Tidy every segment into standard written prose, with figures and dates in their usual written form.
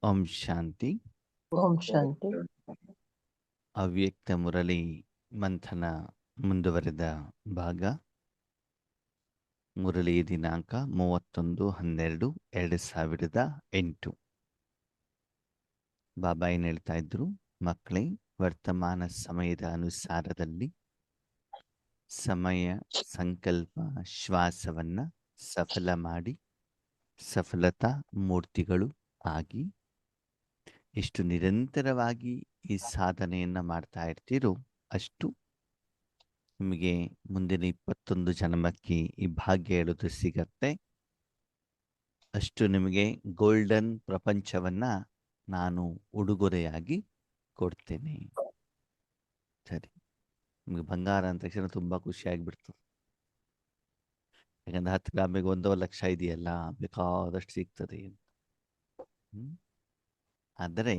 ಓಂ ಶಾಂತಿ. ಓಂ ಶಾಂತಿ. ಅವ್ಯಕ್ತ ಮುರಳಿ ಮಂಥನ ಮುಂದುವರೆದ ಭಾಗ. ಮುರಳಿ ದಿನಾಂಕ 31/12/2008. ಬಾಬಾ ಏನು ಹೇಳ್ತಾ ಇದ್ರು? ಮಕ್ಕಳೇ, ವರ್ತಮಾನ ಸಮಯದ ಅನುಸಾರದಲ್ಲಿ ಸಮಯ ಸಂಕಲ್ಪ ಶ್ವಾಸವನ್ನ ಸಫಲ ಮಾಡಿ ಸಫಲತಾ ಮೂರ್ತಿಗಳು ಆಗಿ ಎಷ್ಟು ನಿರಂತರವಾಗಿ ಈ ಸಾಧನೆಯನ್ನ ಮಾಡ್ತಾ ಇರ್ತೀರೋ ಅಷ್ಟು ನಿಮಗೆ ಮುಂದಿನ 21 ಜನ್ಮಕ್ಕೆ ಈ ಭಾಗ್ಯ ಹೇಳೋದು ಸಿಗತ್ತೆ. ಅಷ್ಟು ನಿಮಗೆ ಗೋಲ್ಡನ್ ಪ್ರಪಂಚವನ್ನ ನಾನು ಉಡುಗೊರೆಯಾಗಿ ಕೊಡ್ತೇನೆ. ಸರಿ, ನಿಮಗೆ ಬಂಗಾರ ಅಂದ ತಕ್ಷಣ ತುಂಬ ಖುಷಿ ಆಗಿಬಿಡ್ತು. ಯಾಕಂದ್ರೆ 10 ಗ್ರಾಮಿಗೆ 1.5 ಲಕ್ಷ ಇದೆಯಲ್ಲ, ಬೇಕಾದಷ್ಟು ಸಿಗ್ತದೆ ಅಂತ. ಆದರೆ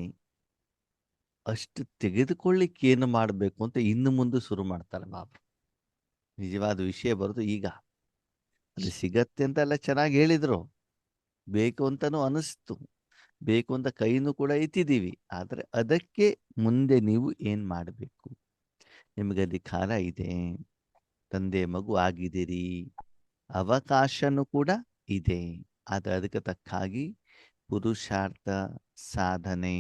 ಅಷ್ಟು ತೆಗೆದುಕೊಳ್ಳಿಕ್ಕೆ ಏನು ಮಾಡಬೇಕು ಅಂತ ಇನ್ನು ಮುಂದೆ ಶುರು ಮಾಡ್ತಾರೆ ಬಾಬಾ. ನಿಜವಾದ ವಿಷಯ ಬರೋದು ಈಗ. ಅದು ಸಿಗತ್ತೆ ಅಂತ ಎಲ್ಲ ಚೆನ್ನಾಗಿ ಹೇಳಿದ್ರು, ಬೇಕು ಅಂತನೂ ಅನಿಸ್ತು, ಬೇಕು ಅಂತ ಕೈನೂ ಕೂಡ ಎತ್ತಿದ್ದೀವಿ. ಆದರೆ ಅದಕ್ಕೆ ಮುಂದೆ ನೀವು ಏನು ಮಾಡಬೇಕು? ನಿಮಗೆ ಅಧಿಕಾರ ಇದೆ, ತಂದೆ ಮಗು ಆಗಿದ್ದೀರಿ, ಅವಕಾಶನೂ ಕೂಡ ಇದೆ. ಆದರೆ ಅದಕ್ಕೆ ತಕ್ಕಾಗಿ ಪುರುಷಾರ್ಥ, ಸಾಧನೆ,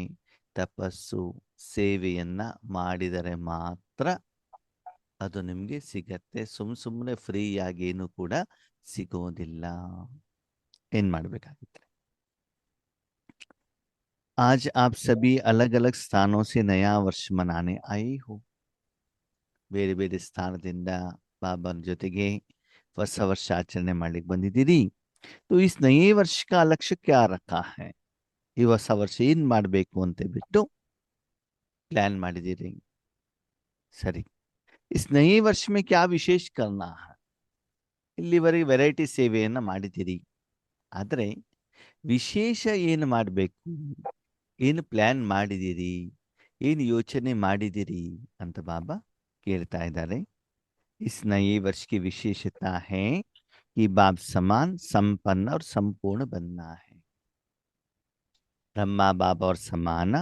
ತಪಸ್ಸು, ಸೇವೆಯನ್ನ ಮಾಡಿದರೆ ಮಾತ್ರ ಅದು ನಿಮಗೆ ಸಿಗತ್ತೆ. ಸುಮ್ಮನೆ ಫ್ರೀಯಾಗಿ ಏನು ಕೂಡ ಸಿಗೋದಿಲ್ಲ. ಏನು ಮಾಡಬೇಕಾಗುತ್ತೆ? आज आप सभी अलग अलग स्थानों से नया वर्ष मनाने आए हो. ಬೇರೆ ಬೇರೆ ಸ್ಥಾನದಿಂದ ಬಾಬಾನ ಜೊತೆಗೆ ಹೊಸ ವರ್ಷ ಆಚರಣೆ ಮಾಡ್ಲಿಕ್ಕೆ ಬಂದಿದ್ದೀರಿ. तो इस नए वर्ष का लक्ष्य क्या रखा है? ಈ ಹೊಸ ವರ್ಷ ಏನು ಮಾಡಬೇಕು ಅಂತ ಬಿಟ್ಟು ಪ್ಲಾನ್ ಮಾಡಿದ್ದೀರಿ. ಸರಿ, इस नए वर्ष में क्या विशेष करना है? ಇಲ್ಲಿವರೆಗೆ ವೆರೈಟಿ ಸೇವೆಯನ್ನ ಮಾಡಿದ್ದೀರಿ, ಆದರೆ ವಿಶೇಷ ಏನು ಮಾಡಬೇಕು, ಏನು ಪ್ಲಾನ್ ಮಾಡಿದ್ದೀರಿ, ಏನು ಯೋಚನೆ ಮಾಡಿದ್ದೀರಿ ಅಂತ ಬಾಬಾ ಕೇಳ್ತಾ ಇದ್ದಾರೆ. इस नए वर्ष की विशेषता है कि बाप समान संपन्न और संपूर्ण बनना है. ಬ್ರಹ್ಮ ಬಾಬಾ ಅವ್ರ ಸಮಾನ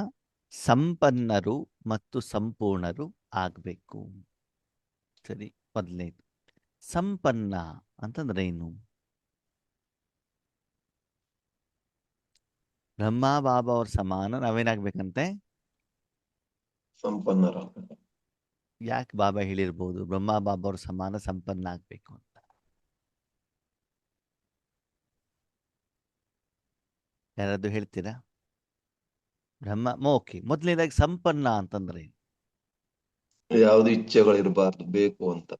ಸಂಪನ್ನರು ಮತ್ತು ಸಂಪೂರ್ಣರು ಆಗಬೇಕು. ಸರಿ, ಮೊದಲನೇದು ಸಂಪನ್ನ ಅಂತಂದ್ರೆ ಏನು? ಬ್ರಹ್ಮ ಬಾಬಾ ಅವ್ರ ಸಮಾನ ನಾವೇನಾಗ್ಬೇಕಂತೆ? ಸಂಪನ್ನರ. ಯಾಕೆ ಬಾಬಾ ಹೇಳಿರ್ಬೋದು ಬ್ರಹ್ಮ ಬಾಬಾ ಅವ್ರ ಸಮಾನ ಸಂಪನ್ನ ಆಗ್ಬೇಕು ಅಂತ? ಯಾರಾದ್ರು ಹೇಳ್ತೀರಾ? ಬ್ರಹ್ಮ ಓಕೆ, ಮೊದಲನೇದಾಗಿ ಸಂಪನ್ನ ಅಂತಂದ್ರೆ ಯಾವ್ದು ಇಚ್ಛೆಗಳಿರಬಾರ್ದು, ಬೇಕು ಅಂತ.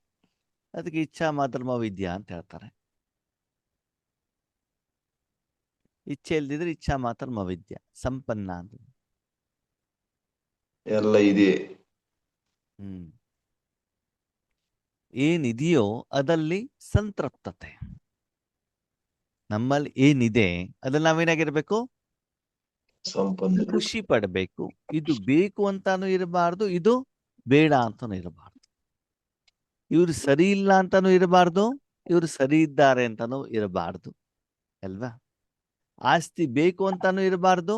ಅದಕ್ಕೆ ಇಚ್ಛಾ ಮಾಧರ್ಮ ವಿದ್ಯಾ ಅಂತ ಹೇಳ್ತಾರೆ. ಇಚ್ಛೆ ಇಲ್ದಿದ್ರೆ ಇಚ್ಛಾ ಮಾಧರ್ಮ ವಿದ್ಯಾ. ಸಂಪನ್ನ ಅಂತ ಎಲ್ಲ ಇದೆ. ಏನಿದೆಯೋ ಅದಲ್ಲಿ ಸಂತೃಪ್ತತೆ. ನಮ್ಮಲ್ಲಿ ಏನಿದೆ ಅದ್ರಲ್ಲಿ ನಾವೇನಾಗಿರ್ಬೇಕು? ಸಂಪನ್ನ. ಖುಷಿ ಪಡಬೇಕು. ಇದು ಬೇಕು ಅಂತಾನು ಇರಬಾರ್ದು, ಇದು ಬೇಡ ಅಂತಾನು ಇರಬಾರ್ದು. ಇವ್ರು ಸರಿ ಇಲ್ಲ ಅಂತಾನು ಇರಬಾರ್ದು, ಇವ್ರು ಸರಿ ಇದ್ದಾರೆ ಅಂತಾನು ಇರಬಾರ್ದು ಅಲ್ವಾ? ಆಸ್ತಿ ಬೇಕು ಅಂತಾನು ಇರಬಾರ್ದು,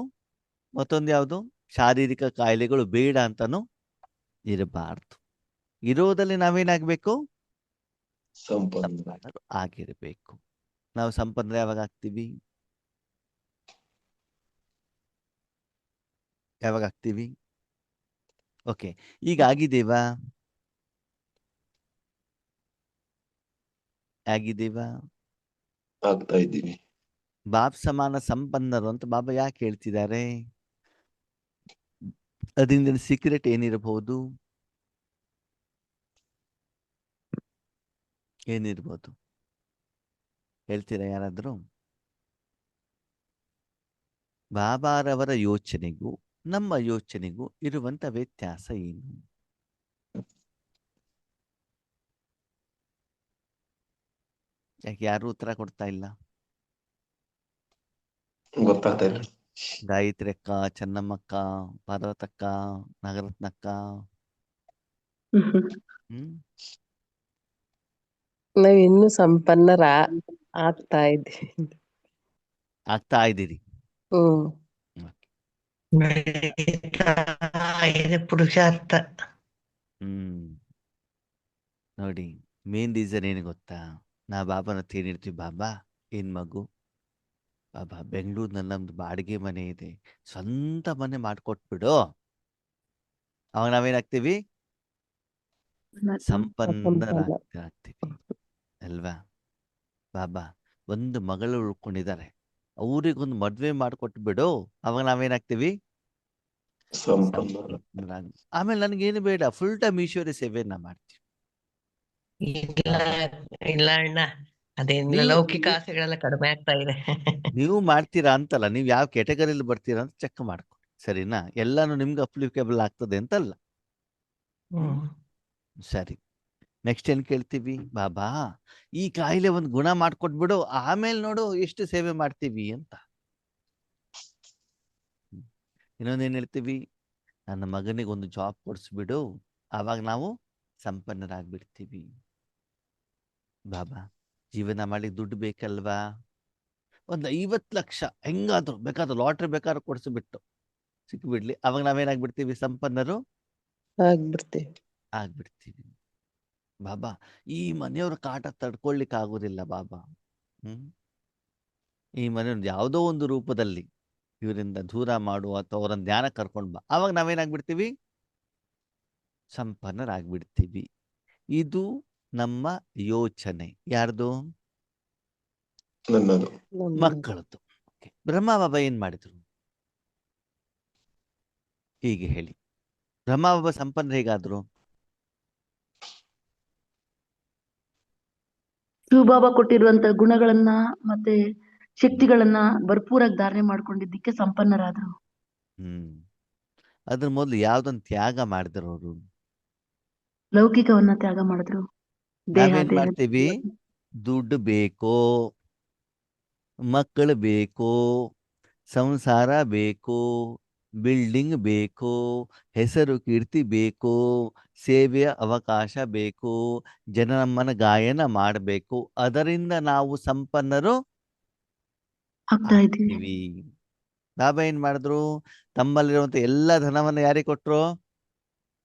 ಮತ್ತೊಂದು ಯಾವುದು ಶಾರೀರಿಕ ಕಾಯಿಲೆಗಳು ಬೇಡ ಅಂತಾನು ಇರಬಾರ್ದು. ಇರೋದಲ್ಲಿ ನಾವೇನಾಗಬೇಕು? ಸಂಪನ್ನ ಆಗಿರಬೇಕು. ನಾವು ಸಂಪನ್ನ ಯಾವಾಗ ಆಗ್ತೀವಿ? ಯಾವಾಗ ಆಗ್ತೀವಿ? ಓಕೆ, ಈಗ ಆಗಿದ್ದೇವಾ? ಆಗಿದ್ದೇವಾ? ಆಗ್ತಾ ಇದ್ದೀವಿ. ಬಾಬ್ ಸಮಾನ ಸಂಪನ್ನರು ಅಂತ ಬಾಬಾ ಯಾಕೆ ಹೇಳ್ತಿದ್ದಾರೆ? ಅದರಿಂದ ಸೀಕ್ರೆಟ್ ಏನಿರಬಹುದು? ಏನಿರ್ಬೋದು ಹೇಳ್ತೀರಾ ಯಾರಾದರೂ? ಬಾಬಾರವರ ಯೋಚನೆಗೂ ನಮ್ಮ ಯೋಚನೆಗೂ ಇರುವಂತ ವ್ಯತ್ಯಾಸ ಏನು? ಯಾಕೆ ಯಾರು ಉತ್ತರ ಕೊಡ್ತಾ ಇಲ್ಲ? ಗೊತ್ತಾಗ್ತಾ ಇಲ್ಲ. ಗಾಯತ್ರಿ ಅಕ್ಕ, ಚೆನ್ನಮ್ಮಕ್ಕ, ಪಾರ್ವತಕ್ಕ, ನಾಗರತ್ನಕ್ಕ, ನಾವ್ ಇನ್ನು ಸಂಪನ್ನರ ಆಗ್ತಾ ಇದ್ದೀವಿ. ಆಗ್ತಾ ಇದ್ದೀರಿ. ಬೆಳೀತಾ ಇದೆ ಪುರುಷಾರ್ಥ. ಹ್ಮ್ ನೋಡಿ, ಮೇನ್ ರೀಸನ್ ಏನು ಗೊತ್ತಾ? ನಾ ಬಾಬಾನ ಹತ್ರ ಏನ್ ಹೇಳ್ತೀವಿ, ಬಾಬಾ ಏನ್ ಮಗು, ಬಾಬಾ ಬೆಂಗಳೂರಿನಲ್ಲಿ ನಮ್ದು ಬಾಡಿಗೆ ಮನೆ ಇದೆ, ಸ್ವಂತ ಮನೆ ಮಾಡ್ಕೊಟ್ಬಿಡು. ಅವಾಗ ನಾವೇನಾಗ್ತೀವಿ? ಸಂಪನ್ನ. ಸಂಪನ್ನರಾಗ್ತೀವಿ ಅಲ್ವಾ? ಬಾಬಾ ಒಂದು ಮಗಳು ಉಳ್ಕೊಂಡಿದ್ದಾರೆ, ಅವ್ರಿಗೊಂದು ಮದ್ವೆ ಮಾಡ್ಕೊಟ್ಬಿಡು. ಅವಾಗ ನಾವೇನಾಗ್ತೀವಿ? ಸಂಪನ್ನರ. ಸಂಪನ್ನರಾಗ್- ಆಮೇಲೆ ನನಗೇನು ಬೇಡ, ಫುಲ್ ಟೈಮ್ ಈಶ್ವರ್ಯ ಸೇವೆಯನ್ನ ಮಾಡ್ತೀವಿ. ಇಲ್ಲ ಇಲ್ಲ ಅಣ್ಣ, ಅದೇನಿಲ್ಲ, ನೀವು ಲೌಕಿಕ ಆಸೆಗಳೆಲ್ಲ ಕಡಿಮೆ ಆಗ್ತಾ ಇದೆ. ನೀವು ಮಾಡ್ತೀರಾ ಅಂತಲ್ಲ, ನೀವು ಯಾವ ಕೆಟಗರಿಲಿ ಬರ್ತೀರಾ ಅಂತ ಚೆಕ್ ಮಾಡ್ಕೊ, ಸರಿನಾ? ಎಲ್ಲಾನು ನಿಮ್ಗೆ ಅಪ್ಲಿಕೇಬಲ್ ಆಗ್ತದೆ ಅಂತಲ್ಲ. ಹ್ಮ್. ಸರಿ, ನೆಕ್ಸ್ಟ್ ಏನ್ ಕೇಳ್ತೀವಿ? ಬಾಬಾ ಈ ಕಾಯಿಲೆ ಒಂದು ಗುಣ ಮಾಡ್ಕೊಟ್ಬಿಡು, ಆಮೇಲೆ ನೋಡು ಎಷ್ಟು ಸೇವೆ ಮಾಡ್ತೀವಿ ಅಂತ. ಇನ್ನೊಂದೇನ್ ಹೇಳ್ತೀವಿ? ನನ್ನ ಮಗನಿಗೆ ಒಂದು ಜಾಬ್ ಕೊಡಿಸ್ಬಿಡು, ಆವಾಗ ನಾವು ಸಂಪನ್ನರಾಗ್ಬಿಡ್ತೀವಿ. ಬಾಬಾ ಜೀವನ ಮಾಡಿ ದುಡ್ಡು ಬೇಕಲ್ವಾ, ಒಂದು 50 ಲಕ್ಷ ಹೆಂಗಾದ್ರು ಬೇಕಾದ್ರೂ ಲಾಟ್ರಿ ಬೇಕಾದ್ರೂ ಕೊಡಿಸ್ಬಿಟ್ಟು ಸಿಕ್ಬಿಡ್ಲಿ, ಅವಾಗ ನಾವೇನಾಗ್ಬಿಡ್ತೀವಿ? ಸಂಪನ್ನರು ಆಗ್ಬಿಡ್ತೀವಿ. ಆಗ್ಬಿಡ್ತೀವಿ. ಬಾಬಾ ಈ ಮನೆಯವ್ರ ಕಾಟ ತಡ್ಕೊಳ್ಲಿಕ್ಕೆ ಆಗೋದಿಲ್ಲ ಬಾಬಾ, ಈ ಮನೆಯವ್ರ ಯಾವುದೋ ಒಂದು ರೂಪದಲ್ಲಿ ಇವರಿಂದ ದೂರ ಮಾಡುವ ಅಥವಾ ಅವರನ್ನ ಧ್ಯಾನ ಕರ್ಕೊಂಡು ಬಾ, ಅವಾಗ ನಾವೇನಾಗ್ಬಿಡ್ತೀವಿ? ಸಂಪನ್ನರಾಗ್ಬಿಡ್ತೀವಿ. ಇದು ನಮ್ಮ ಯೋಚನೆ. ಯಾರ್ದು? ನನ್ನದು. ನಮ್ಮದು. ಮಕ್ಕಳದ್ದು. ಬ್ರಹ್ಮ ಬಾಬಾ ಏನ್ ಮಾಡಿದ್ರು? ಹೀಗೆ ಹೇಳಿ, ಬ್ರಹ್ಮ ಬಾಬಾ ಸಂಪನ್ನ ಹೇಗಾದ್ರು? ಶಿವಬಾಬಾ ಕೊಟ್ಟಿರುವಂತ ಗುಣಗಳನ್ನ ಮತ್ತೆ ಶಕ್ತಿಗಳನ್ನ ಭರ್ಪೂರಾಗಿ ಧಾರಣೆ ಮಾಡ್ಕೊಂಡಿದ್ದಕ್ಕೆ ಸಂಪನ್ನರಾದ್ರು. ಅದ್ರ ಮೊದಲು ಯಾವ್ದೊಂದು ತ್ಯಾಗ ಮಾಡಿದ್ರು ಅವರು? ಲೌಕಿಕವನ್ನ ತ್ಯಾಗ ಮಾಡಿದ್ರು. ದೇಹ ನಾವೇನ್ ದೇಹ ಮಾಡ್ತೀವಿ? ದುಡ್ಡು ಬೇಕೋ, ಮಕ್ಕಳು ಬೇಕೋ, ಸಂಸಾರ ಬೇಕೋ, ಬಿಲ್ಡಿಂಗ್ ಬೇಕೋ, ಹೆಸರು ಕೀರ್ತಿ ಬೇಕೋ, ಸೇವೆಯ ಅವಕಾಶ ಬೇಕು, ಜನ ನಮ್ಮನ್ನ ಗಾಯನ ಮಾಡಬೇಕು, ಅದರಿಂದ ನಾವು ಸಂಪನ್ನರು ಆಗ್ತಾ ಇದೀವಿ. ಆಗ್ತೀವಿ. ಬಾಬಾ ಏನ್ ಮಾಡಿದ್ರು? ತಮ್ಮಲ್ಲಿರುವಂತ ಎಲ್ಲ ಧನವನ್ನ ಯಾರಿಗೆ ಕೊಟ್ರು?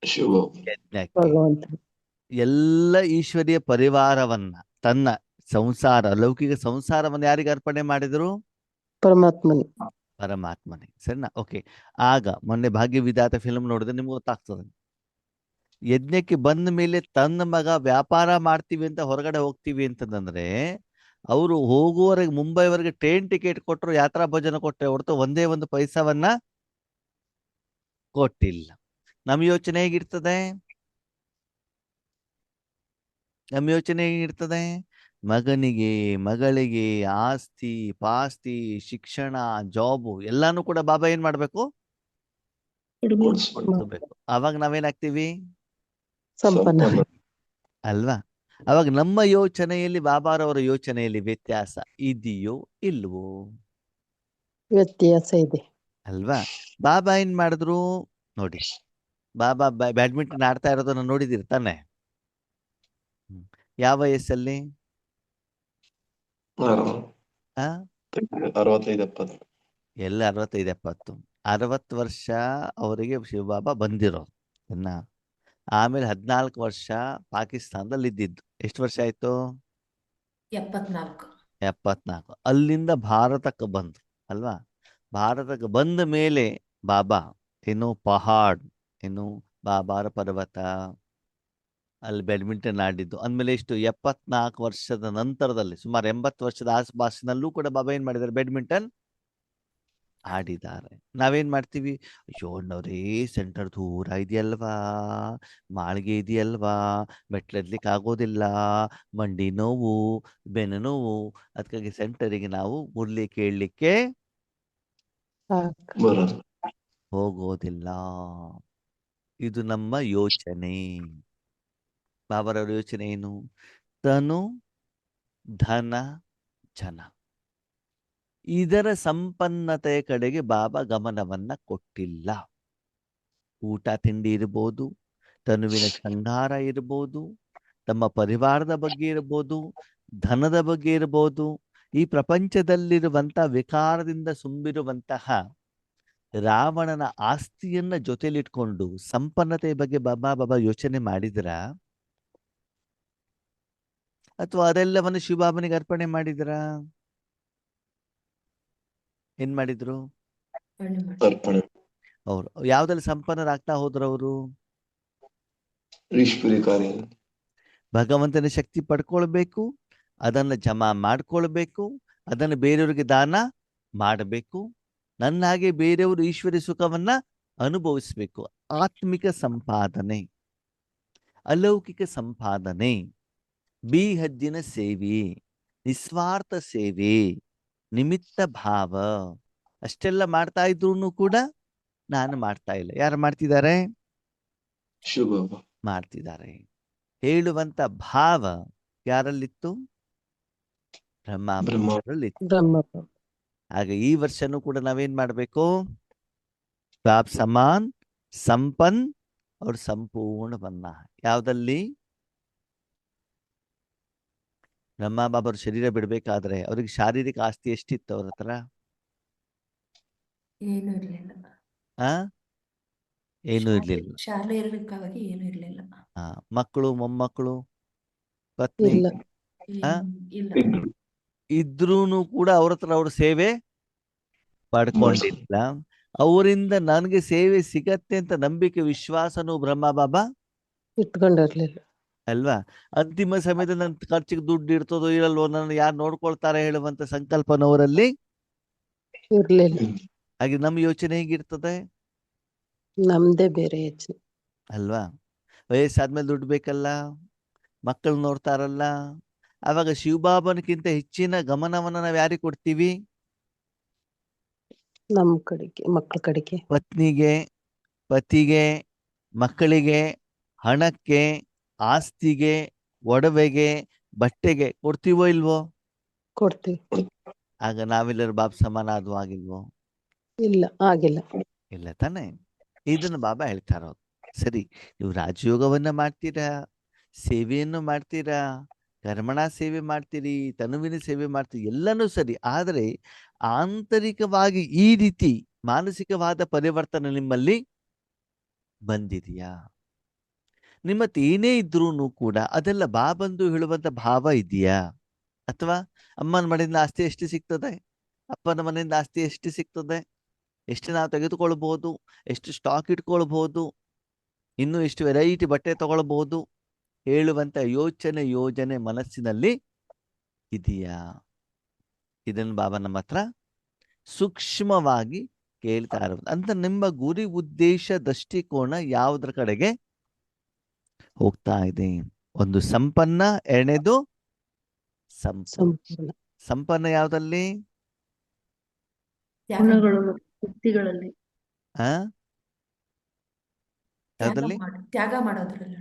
ಶಿವ. ಯಜ್ಞಕ್ಕೆ. ಭಗವಂತ. ಎಲ್ಲ ಈಶ್ವರಿಯ ಪರಿವಾರವನ್ನ, ತನ್ನ ಸಂಸಾರ, ಲೌಕಿಕ ಸಂಸಾರವನ್ನು ಯಾರಿಗೆ ಅರ್ಪಣೆ ಮಾಡಿದ್ರು? ಪರಮಾತ್ಮನಿ. ಪರಮಾತ್ಮನೇ. ಸರಿನಾ? ಓಕೆ. ಆಗ ಮೊನ್ನೆ ಭಾಗ್ಯವಿಧಾತ ಫಿಲ್ಮ್ ನೋಡಿದ್ರೆ ನಿಮ್ಗೆ ಗೊತ್ತಾಗ್ತದೆ. ಯಜ್ಞಕ್ಕೆ ಬಂದ ಮೇಲೆ ತನ್ನ ಮಗ ವ್ಯಾಪಾರ ಮಾಡ್ತೀವಿ ಅಂತ ಹೊರಗಡೆ ಹೋಗ್ತೀವಿ ಅಂತಂದ್ರೆ, ಅವರು ಹೋಗುವವರೆಗೆ ಮುಂಬೈವರೆಗೆ ಟ್ರೈನ್ ಟಿಕೆಟ್ ಕೊಟ್ಟರು, ಯಾತ್ರಾ ಭೋಜನ ಕೊಟ್ಟರೆ ಹೊರತು ಒಂದೇ ಒಂದು ಪೈಸವನ್ನ ಕೊಟ್ಟಿಲ್ಲ. ನಮ್ಮ ಯೋಚನೆ ಹೇಗಿರ್ತದೆ? ನಮ್ಮ ಯೋಚನೆ ಹೇಗಿರ್ತದೆ? ಮಗನಿಗೆ, ಮಗಳಿಗೆ ಆಸ್ತಿ ಪಾಸ್ತಿ, ಶಿಕ್ಷಣ, ಜಾಬು ಎಲ್ಲಾನು ಕೂಡ ಬಾಬಾ ಏನ್ ಮಾಡ್ಬೇಕು? ಕೊಡ್ಸ್ಬೇಕು. ಅವಾಗ ನಾವೇನಾಗ್ತೀವಿ? ಸಂಪನ್ನ. ಸಂಪನ್ನ. ಅಲ್ವಾ? ಅವಾಗ ನಮ್ಮ ಯೋಚನೆಯಲ್ಲಿ ಬಾಬಾರವರ ಯೋಚನೆಯಲ್ಲಿ ವ್ಯತ್ಯಾಸ ಇದೆಯೋ ಇಲ್ವೋ? ವ್ಯತ್ಯಾಸ ಇದೆ. ಅಲ್ವಾ? ಬಾಬಾ ಏನ್ ಮಾಡಿದ್ರು ನೋಡಿ, ಬಾಬಾ ಬ್ಯಾಡ್ಮಿಂಟನ್ ಆಡ್ತಾ ಇರೋದನ್ನ ನೋಡಿದಿರಿ ತಾನೆ? ಯಾವ ವಯಸ್ಸಲ್ಲಿ? 65-70. ಎಲ್ಲ 65-70. 60 ವರ್ಷ ಅವರಿಗೆ ಶಿವಬಾಬಾ ಬಂದಿರೋರು ಇನ್ನ. ಆಮೇಲೆ 14 ವರ್ಷ ಪಾಕಿಸ್ತಾನದಲ್ಲಿ ಇದ್ದಿದ್ದು. ಎಷ್ಟು ವರ್ಷ ಆಯ್ತು? 74. 74. ಅಲ್ಲಿಂದ ಭಾರತಕ್ಕೆ ಬಂದ್ರು ಅಲ್ವಾ? ಭಾರತಕ್ಕೆ ಬಂದ ಮೇಲೆ ಬಾಬಾ ಏನು ಪಹಾಡ್, ಏನು ಬಾಬಾರ ಪರ್ವತ, ಅಲ್ಲಿ ಬ್ಯಾಡ್ಮಿಂಟನ್ ಆಡಿದ್ದು. ಅಂದಮೇಲೆ ಎಷ್ಟು? 74 ವರ್ಷದ ನಂತರದಲ್ಲಿ, ಸುಮಾರು 80 ವರ್ಷದ ಆಸುಪಾಸಿನಲ್ಲೂ ಕೂಡ ಬಾಬಾ ಏನ್ ಮಾಡಿದ್ದಾರೆ? ಬ್ಯಾಡ್ಮಿಂಟನ್ ಆಡಿದ್ದಾರೆ. ನಾವೇನ್ ಮಾಡ್ತೀವಿ? ಅಯ್ಯೋ ಅಣ್ಣವ್ರೇ, ಸೆಂಟರ್ ದೂರ ಇದೆಯಲ್ವಾ, ಮಾಳಿಗೆ ಇದೆಯಲ್ವಾ, ಮೆಟ್ಲತ್ಲಿಕ್ಕೆ ಆಗೋದಿಲ್ಲ, ಮಂಡಿ ನೋವು, ಬೆನ್ನು ನೋವು, ಅದಕ್ಕಾಗಿ ಸೆಂಟರಿಗೆ ನಾವು ಮುರ್ಲಿ ಕೇಳಲಿಕ್ಕೆ ಬರಲ್ಲ. ಹೋಗೋದಿಲ್ಲ. ಇದು ನಮ್ಮ ಯೋಚನೆ. ಬಾಬರವರ ಯೋಚನೆ ಏನು? ತನು, ಧನ, ಜನ, ಇದರ ಸಂಪನ್ನತೆಯ ಕಡೆಗೆ ಬಾಬಾ ಗಮನವನ್ನ ಕೊಟ್ಟಿಲ್ಲ. ಊಟ ತಿಂಡಿ ಇರ್ಬೋದು, ತನುವಿನ ಶೃಂಗಾರ ಇರ್ಬೋದು, ತಮ್ಮ ಪರಿವಾರದ ಬಗ್ಗೆ ಇರ್ಬೋದು, ಧನದ ಬಗ್ಗೆ ಇರ್ಬೋದು, ಈ ಪ್ರಪಂಚದಲ್ಲಿರುವಂತಹ ವಿಕಾರದಿಂದ ತುಂಬಿರುವಂತಹ ರಾವಣನ ಆಸ್ತಿಯನ್ನ ಜೊತೆಲಿಟ್ಕೊಂಡು ಸಂಪನ್ನತೆ ಬಗ್ಗೆ ಬಾಬಾ ಯೋಚನೆ ಮಾಡಿದ್ರ, ಅಥವಾ ಅದೆಲ್ಲವನ್ನು ಶಿವಬಾಬನಿಗೆ ಅರ್ಪಣೆ ಮಾಡಿದ್ರ? ಏನ್ ಮಾಡಿದ್ರು? ಅರ್ಪಣೆ ಮಾಡಿ. ಅರ್ಪಣೆ. ಅವ್ರು ಯಾವ್ದ್ರಲ್ಲಿ ಸಂಪನ್ನರಾಗ್ತಾ ಹೋದ್ರು? ಅವರು ಈಶ್ವರಿ ಕಾರ್ಯ. ಭಗವಂತನ ಶಕ್ತಿ ಪಡ್ಕೊಳ್ಬೇಕು, ಅದನ್ನ ಜಮಾ ಮಾಡ್ಕೊಳ್ಬೇಕು, ಅದನ್ನು ಬೇರೆಯವ್ರಿಗೆ ದಾನ ಮಾಡಬೇಕು. ನನ್ನ ಹಾಗೆ ಬೇರೆಯವರು ಈಶ್ವರಿ ಸುಖವನ್ನ ಅನುಭವಿಸ್ಬೇಕು. ಆತ್ಮಿಕ ಸಂಪಾದನೆ, ಅಲೌಕಿಕ ಸಂಪಾದನೆ, ಬೀಹದ್ದಿನ ಸೇವೆ, ನಿಸ್ವಾರ್ಥ ಸೇವೆ, ನಿಮಿತ್ತ ಭಾವ ಅಷ್ಟೆಲ್ಲ ಮಾಡ್ತಾ ಇದ್ರು ಕೂಡ ನಾನು ಮಾಡ್ತಾ ಇಲ್ಲ. ಯಾರು ಮಾಡ್ತಿದ್ದಾರೆ? ಶಿವಬಾಬಾ ಮಾಡ್ತಿದ್ದಾರೆ. ಹೇಳುವಂತ ಭಾವ ಯಾರಲ್ಲಿತ್ತು? ಬ್ರಹ್ಮರಲ್ಲಿತ್ತು. ಬ್ರಹ್ಮ ಹಾಗೆ ಈ ವರ್ಷನೂ ಕೂಡ ನಾವೇನ್ ಮಾಡ್ಬೇಕು? ಬಾಪ್ ಸಮಾನ್, ಸಂಪನ್ ಅವ್ರ ಸಂಪೂರ್ಣ ಬನ್ನ. ಯಾವ್ದಲ್ಲಿ? ಬ್ರಹ್ಮ ಬಾಬಾರು ಶರೀರ ಬಿಡ್ಬೇಕಾದ್ರೆ ಅವ್ರಿಗೆ ಶಾರೀರಿಕ ಆಸ್ತಿ ಎಷ್ಟಿತ್ತು ಅವ್ರ ಹತ್ರ? ಏನೂ ಇರ್ಲಿಲ್ಲ. ಆ ಏನೂ ಇರ್ಲಿಲ್ಲ. ಶಾಲೆ ಇರ್ಲಿಕ್ಕಾಗಿ ಏನೂ ಇರ್ಲಿಲ್ಲ. ಮಕ್ಕಳು, ಮೊಮ್ಮಕ್ಕಳು, ಪತ್ನಿ ಇಲ್ಲ. ಆ ಇಲ್ಲ. ಇದ್ರೂನು ಕೂಡ ಅವ್ರ ಹತ್ರ ಅವ್ರ ಸೇವೆ ಪಡ್ಕೊಂಡಿಲ್ಲ. ಅವರಿಂದ ನನಗೆ ಸೇವೆ ಸಿಗತ್ತೆ ಅಂತ ನಂಬಿಕೆ, ವಿಶ್ವಾಸನೂ ಬ್ರಹ್ಮ ಬಾಬಾ ಇಟ್ಕೊಂಡಿರ್ಲಿಲ್ಲ. ಅಲ್ವಾ? ಅಂತಿಮ ಸಮಯದಲ್ಲಿ ನನ್ನ ಖರ್ಚಿಗೆ ದುಡ್ಡು ಇರ್ತದೋ ಇರಲ್ವೋ, ನನ್ನ ಯಾರು ನೋಡ್ಕೊಳ್ತಾರೆ ಹೇಳುವಂತ ಸಂಕಲ್ಪನವರಲ್ಲಿ ಇರ್ಲಿಲ್ಲ. ಹಾಗೆ ನಮ್ಮ ಯೋಚನೆ ಹೇಗಿರ್ತದೆ? ನಮ್ದೇ ಬೇರೆ ಯೋಚನೆ. ಅಲ್ವಾ? ವಯಸ್ಸಾದ್ಮೇಲೆ ದುಡ್ಡು ಬೇಕಲ್ಲ, ಮಕ್ಕಳು ನೋಡ್ತಾರಲ್ಲ, ಆವಾಗ ಶಿವಬಾಬನಕ್ಕಿಂತ ಹೆಚ್ಚಿನ ಗಮನವನ್ನ ನಾವು ಯಾರಿಗೆ ಕೊಡ್ತೀವಿ? ನಮ್ ಕಡೆಗೆ, ಮಕ್ಳ ಕಡೆಗೆ. ಪತ್ನಿಗೆ, ಪತಿಗೆ, ಮಕ್ಕಳಿಗೆ, ಹಣಕ್ಕೆ, ಆಸ್ತಿಗೆ, ಒಡವೆಗೆ, ಬಟ್ಟೆಗೆ ಕೊಡ್ತೀವೋ ಇಲ್ವೋ? ಕೊಡ್ತೀವಿ. ಆಗ ನಾವೆಲ್ಲರೂ ಬಾಬಾ ಸಮಾನ ಆದ್ವು ಆಗಿಲ್ವೋ? ಇಲ್ಲ, ಆಗಿಲ್ಲ. ಇಲ್ಲ ತಾನೆ? ಇದನ್ನು ಬಾಬಾ ಹೇಳ್ತಾ ಇರೋದು. ಸರಿ, ನೀವು ರಾಜಯೋಗವನ್ನ ಮಾಡ್ತೀರಾ, ಸೇವೆಯನ್ನು ಮಾಡ್ತೀರಾ, ಕರ್ಮಣ ಸೇವೆ ಮಾಡ್ತೀರಿ, ತನುವಿನ ಸೇವೆ ಮಾಡ್ತೀರಿ, ಎಲ್ಲನೂ ಸರಿ. ಆದರೆ ಆಂತರಿಕವಾಗಿ ಈ ರೀತಿ ಮಾನಸಿಕವಾದ ಪರಿವರ್ತನೆ ನಿಮ್ಮಲ್ಲಿ ಬಂದಿದೆಯಾ? ನಿಮ್ಮತ್ತೆ ಏನೇ ಇದ್ರೂ ಕೂಡ ಅದೆಲ್ಲ ಬಾಬಂದು ಹೇಳುವಂತ ಭಾವ ಇದೆಯಾ? ಅಥವಾ ಅಮ್ಮನ ಮನೆಯಿಂದ ಆಸ್ತಿ ಎಷ್ಟು ಸಿಗ್ತದೆ, ಅಪ್ಪನ ಮನೆಯಿಂದ ಆಸ್ತಿ ಎಷ್ಟು ಸಿಗ್ತದೆ, ಎಷ್ಟು ನಾವು ತೆಗೆದುಕೊಳ್ಬಹುದು, ಎಷ್ಟು ಸ್ಟಾಕ್ ಇಟ್ಕೊಳ್ಬಹುದು, ಇನ್ನು ಎಷ್ಟು ವೆರೈಟಿ ಬಟ್ಟೆ ತಗೊಳ್ಬಹುದು ಹೇಳುವಂತ ಯೋಜನೆ ಮನಸ್ಸಿನಲ್ಲಿ ಇದೆಯಾ? ಇದನ್ನು ಬಾಬಾ ನಮ್ಮ ಹತ್ರ ಸೂಕ್ಷ್ಮವಾಗಿ ಕೇಳ್ತಾ ಇರೋದು. ಅಂತ ನಿಮ್ಮ ಗುರಿ, ಉದ್ದೇಶ, ದೃಷ್ಟಿಕೋನ ಯಾವುದ್ರ ಕಡೆಗೆ ಹೋಗ್ತಾ ಇದೆ? ಒಂದು ಸಂಪನ್ನ, ಎರಡನೇದು ಸಂಪೂರ್ಣ. ಸಂಪನ್ನ ಯಾವ್ದಲ್ಲಿ? ಗುಣಗಳು ಮತ್ತು ಶಕ್ತಿಗಳಲ್ಲಿ. ಯಾವ್ದಲ್ಲಿ? ತ್ಯಾಗ ಮಾಡೋದ್ರಲ್ಲಿ.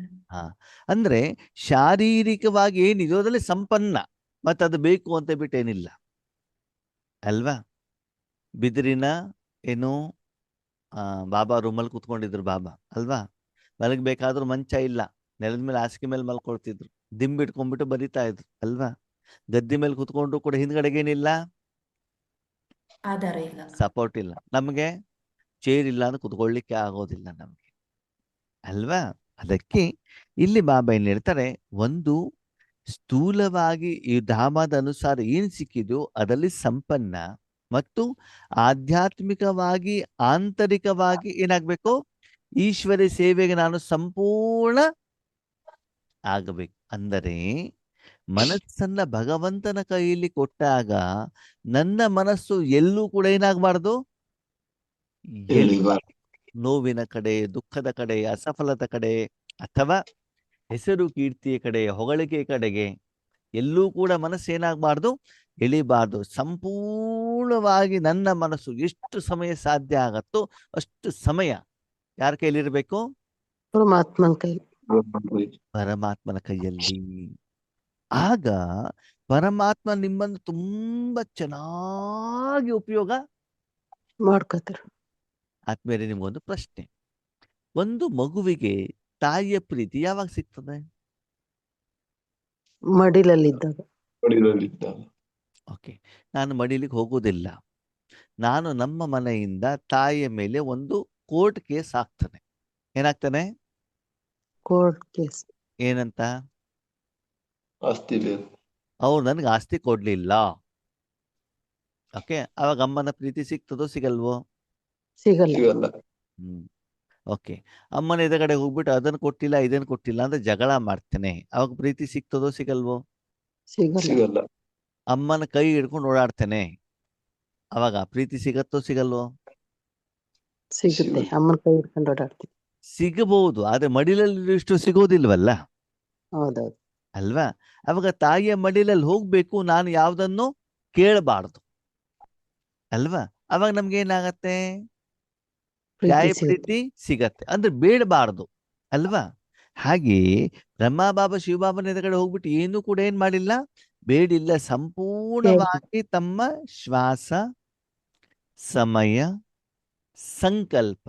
ಅಂದ್ರೆ ಶಾರೀರಿಕವಾಗಿ ಏನಿದೆ ಅದರಲ್ಲಿ ಸಂಪನ್ನ, ಅದು ಬೇಕು ಅಂತ ಬಿಟ್ಟೇನಿಲ್ಲ ಅಲ್ವಾ? ಬಿದಿರಿನ ಏನು ಬಾಬಾ ರೂಮಲ್ಲಿ ಕುತ್ಕೊಂಡಿದ್ರು ಬಾಬಾ ಅಲ್ವಾ? ಮಲಗಬೇಕಾದ್ರೂ ಮಂಚ ಇಲ್ಲ, ನೆಲದ ಮೇಲೆ ಹಾಸಿಗೆ ಮೇಲೆ ಮಲ್ಕೊಳ್ತಿದ್ರು, ದಿಂಬಿಟ್ಕೊಂಡ್ಬಿಟ್ಟು ಬರಿತಾ ಇದ್ರು ಅಲ್ವಾ? ಗದ್ದೆ ಮೇಲೆ ಕುತ್ಕೊಂಡ್ರು ಕೂಡ ಹಿಂದ್ಗಡೆಗೇನಿಲ್ಲ, ಆಧಾರ ಇಲ್ಲ, ಸಪೋರ್ಟ್ ಇಲ್ಲ. ನಮಗೆ ಚೇರ್ ಇಲ್ಲ ಅಂದ್ರೆ ಕುತ್ಕೊಳ್ಳಿಕ್ಕೆ ಆಗೋದಿಲ್ಲ ನಮ್ಗೆ ಅಲ್ವಾ? ಅದಕ್ಕೆ ಇಲ್ಲಿ ಬಾಬಾ ಏನ್ ಹೇಳ್ತಾರೆ, ಒಂದು ಸ್ಥೂಲವಾಗಿ ಈ ಧಾಮದ ಅನುಸಾರ ಏನ್ ಸಿಕ್ಕಿದ್ದು ಅದರಲ್ಲಿ ಸಂಪನ್ನ, ಮತ್ತು ಆಧ್ಯಾತ್ಮಿಕವಾಗಿ ಆಂತರಿಕವಾಗಿ ಏನಾಗ್ಬೇಕು? ಈಶ್ವರ ಸೇವೆಗೆ ನಾನು ಸಂಪೂರ್ಣ ಆಗಬೇಕು. ಅಂದರೆ ಮನಸ್ಸನ್ನ ಭಗವಂತನ ಕೈಯಲ್ಲಿ ಕೊಟ್ಟಾಗ ನನ್ನ ಮನಸ್ಸು ಎಲ್ಲೂ ಕೂಡ ಏನಾಗಬಾರ್ದು? ನೋವಿನ ಕಡೆ, ದುಃಖದ ಕಡೆ, ಅಸಫಲದ ಕಡೆ, ಅಥವಾ ಹೆಸರು ಕೀರ್ತಿಯ ಕಡೆ, ಹೊಗಳಿಕೆಯ ಕಡೆಗೆ ಎಲ್ಲೂ ಕೂಡ ಮನಸ್ಸು ಏನಾಗಬಾರ್ದು? ಎಳಿಬಾರ್ದು. ಸಂಪೂರ್ಣವಾಗಿ ನನ್ನ ಮನಸ್ಸು ಎಷ್ಟು ಸಮಯ ಸಾಧ್ಯ ಆಗತ್ತೋ ಅಷ್ಟು ಸಮಯ ಯಾರ ಕೈಲಿರ್ಬೇಕು? ಪರಮಾತ್ಮನ ಕೈ. ಪರಮಾತ್ಮನ ಕೈಯಲ್ಲಿ. ಆಗ ಪರಮಾತ್ಮ ನಿಮ್ಮನ್ನು ತುಂಬಾ ಚೆನ್ನಾಗಿ ಉಪಯೋಗ ಮಾಡ್ಕೋತಾರ. ಆದ್ಮೇಲೆ ನಿಮ್ಗೊಂದು ಪ್ರಶ್ನೆ, ಒಂದು ಮಗುವಿಗೆ ತಾಯಿಯ ಪ್ರೀತಿ ಯಾವಾಗ ಸಿಗ್ತದೆ? ಮಡಿಲಲ್ಲಿದ್ದಾಗ. ಓಕೆ, ನಾನು ಮಡಿಲಿಕ್ಕೆ ಹೋಗೋದಿಲ್ಲ, ನಾನು ನಮ್ಮ ಮನೆಯಿಂದ ತಾಯಿಯ ಮೇಲೆ ಒಂದು ಕೋರ್ಟ್ ಕೇಸ್ ಹಾಕ್ತಾನೆ. ಏನಾಗ್ತಾನೆ? Court case. ಏನಂತ? ಆಸ್ತಿ ಬೇಕು. ಅವ್ರು ನನಗೆ ಆಸ್ತಿ ಕೊಡ್ಲಿಲ್ಲ. ಓಕೆ, ಅವಾಗ ಅಮ್ಮನ ಪ್ರೀತಿ ಸಿಗ್ತದೋ ಸಿಗಲ್ವೋ? ಸಿಗಲ್ಲ. ಸಿಗಲ್ಲ. ಓಕೆ, ಅಮ್ಮನ ಎದುರುಗಡೆ ಹೋಗ್ಬಿಟ್ಟು ಅದನ್ನು ಕೊಟ್ಟಿಲ್ಲ ಇದನ್ನು ಕೊಟ್ಟಿಲ್ಲ ಅಂದ್ರೆ ಜಗಳ ಮಾಡ್ತೇನೆ, ಅವಾಗ ಪ್ರೀತಿ ಸಿಗ್ತದೋ ಸಿಗಲ್ವೋ? ಸಿಗಲ್ಲ. ಸಿಗಲ್ಲ. ಅಮ್ಮನ ಕೈ ಹಿಡ್ಕೊಂಡು ಓಡಾಡ್ತೇನೆ, ಅವಾಗ ಪ್ರೀತಿ ಸಿಗತ್ತೋ ಸಿಗಲ್ವೋ? ಸಿಗುತ್ತೆ. ಸಿಗುತ್ತೆ. ಅಮ್ಮನ ಕೈ ಹಿಡ್ಕೊಂಡು ಓಡಾಡ್ತೀವಿ. ಸಿಗಬಹುದು, ಆದ್ರೆ ಮಡಿಲಲ್ಲಿ ಇಷ್ಟು ಸಿಗೋದಿಲ್ವಲ್ಲ, ಹೌದೌದು. ಅಲ್ವಾ? ಅವಾಗ ತಾಯಿಯ ಮಡಿಲಲ್ಲಿ ಹೋಗ್ಬೇಕು, ನಾನು ಯಾವ್ದನ್ನು ಕೇಳಬಾರ್ದು, ಅಲ್ವಾ? ಅವಾಗ ನಮ್ಗೆ ಏನಾಗತ್ತೆ? ತಾಯಿ ಪ್ರೀತಿ ಸಿಗುತ್ತೆ. ಪ್ರೀತಿ ಸಿಗತ್ತೆ, ಅಂದ್ರೆ ಬೇಡಬಾರ್ದು, ಅಲ್ವಾ? ಹಾಗೆ ಬ್ರಹ್ಮಬಾಬಾ ಶಿವಬಾಬನ ಎದುರುಗಡೆ ಹೋಗ್ಬಿಟ್ಟು ಏನು ಕೂಡ ಏನ್ ಮಾಡಿಲ್ಲ, ಬೇಡಿಲ್ಲ. ಸಂಪೂರ್ಣವಾಗಿ ತಮ್ಮ ಶ್ವಾಸ, ಸಮಯ, ಸಂಕಲ್ಪ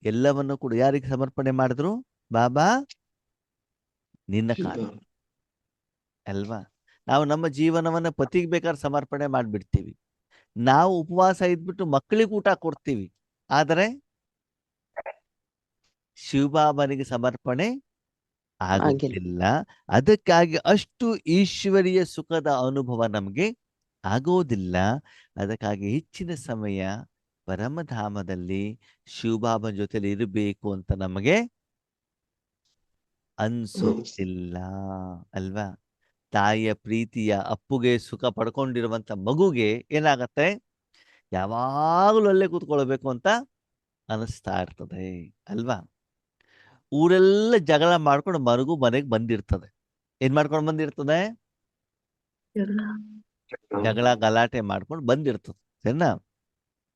ಎಲ್ಲವನ್ನು ಕೂಡ ಯಾರಿಗೆ ಸಮರ್ಪಣೆ ಮಾಡಿದ್ರು? ಬಾಬಾ ನಿನ್ನ ಕಾಲ, ಶಿವ. ಅಲ್ವಾ? ನಾವು ನಮ್ಮ ಜೀವನವನ್ನ ಪತಿಗೆ ಬೇಕಾದ್ರೆ ಸಮರ್ಪಣೆ ಮಾಡಿಬಿಡ್ತೀವಿ, ನಾವು ಉಪವಾಸ ಇದ್ಬಿಟ್ಟು ಮಕ್ಕಳಿಗೆ ಊಟ ಕೊಡ್ತೀವಿ, ಆದರೆ ಶಿವಬಾಬನಿಗೆ ಸಮರ್ಪಣೆ ಆಗುತ್ತಿಲ್ಲ. ಅದಕ್ಕಾಗಿ ಅಷ್ಟು ಈಶ್ವರೀಯ ಸುಖದ ಅನುಭವ ನಮಗೆ ಆಗೋದಿಲ್ಲ. ಅದಕ್ಕಾಗಿ ಹೆಚ್ಚಿನ ಸಮಯ ಪರಮಧಾಮದಲ್ಲಿ ಶಿವಬಾಬನ ಜೊತೆಲಿ ಇರಬೇಕು ಅಂತ ನಮಗೆ ಅನ್ಸೋದಿಲ್ಲ, ಅಲ್ವಾ? ತಾಯಿಯ ಪ್ರೀತಿಯ ಅಪ್ಪುಗೆ ಸುಖ ಪಡ್ಕೊಂಡಿರುವಂತ ಮಗುಗೆ ಏನಾಗತ್ತೆ? ಯಾವಾಗಲೂ ಅಲ್ಲೇ ಕೂತ್ಕೊಳ್ಬೇಕು ಅಂತ ಅನಿಸ್ತಾ ಇರ್ತದೆ, ಅಲ್ವಾ? ಊರೆಲ್ಲ ಜಗಳ ಮಾಡ್ಕೊಂಡು ಮನೆಗೆ ಬಂದಿರ್ತದೆ. ಏನ್ ಮಾಡ್ಕೊಂಡು ಬಂದಿರ್ತದೆ? ಜಗಳ ಗಲಾಟೆ ಮಾಡ್ಕೊಂಡು ಬಂದಿರ್ತದೆ, ಸರಿನಾ?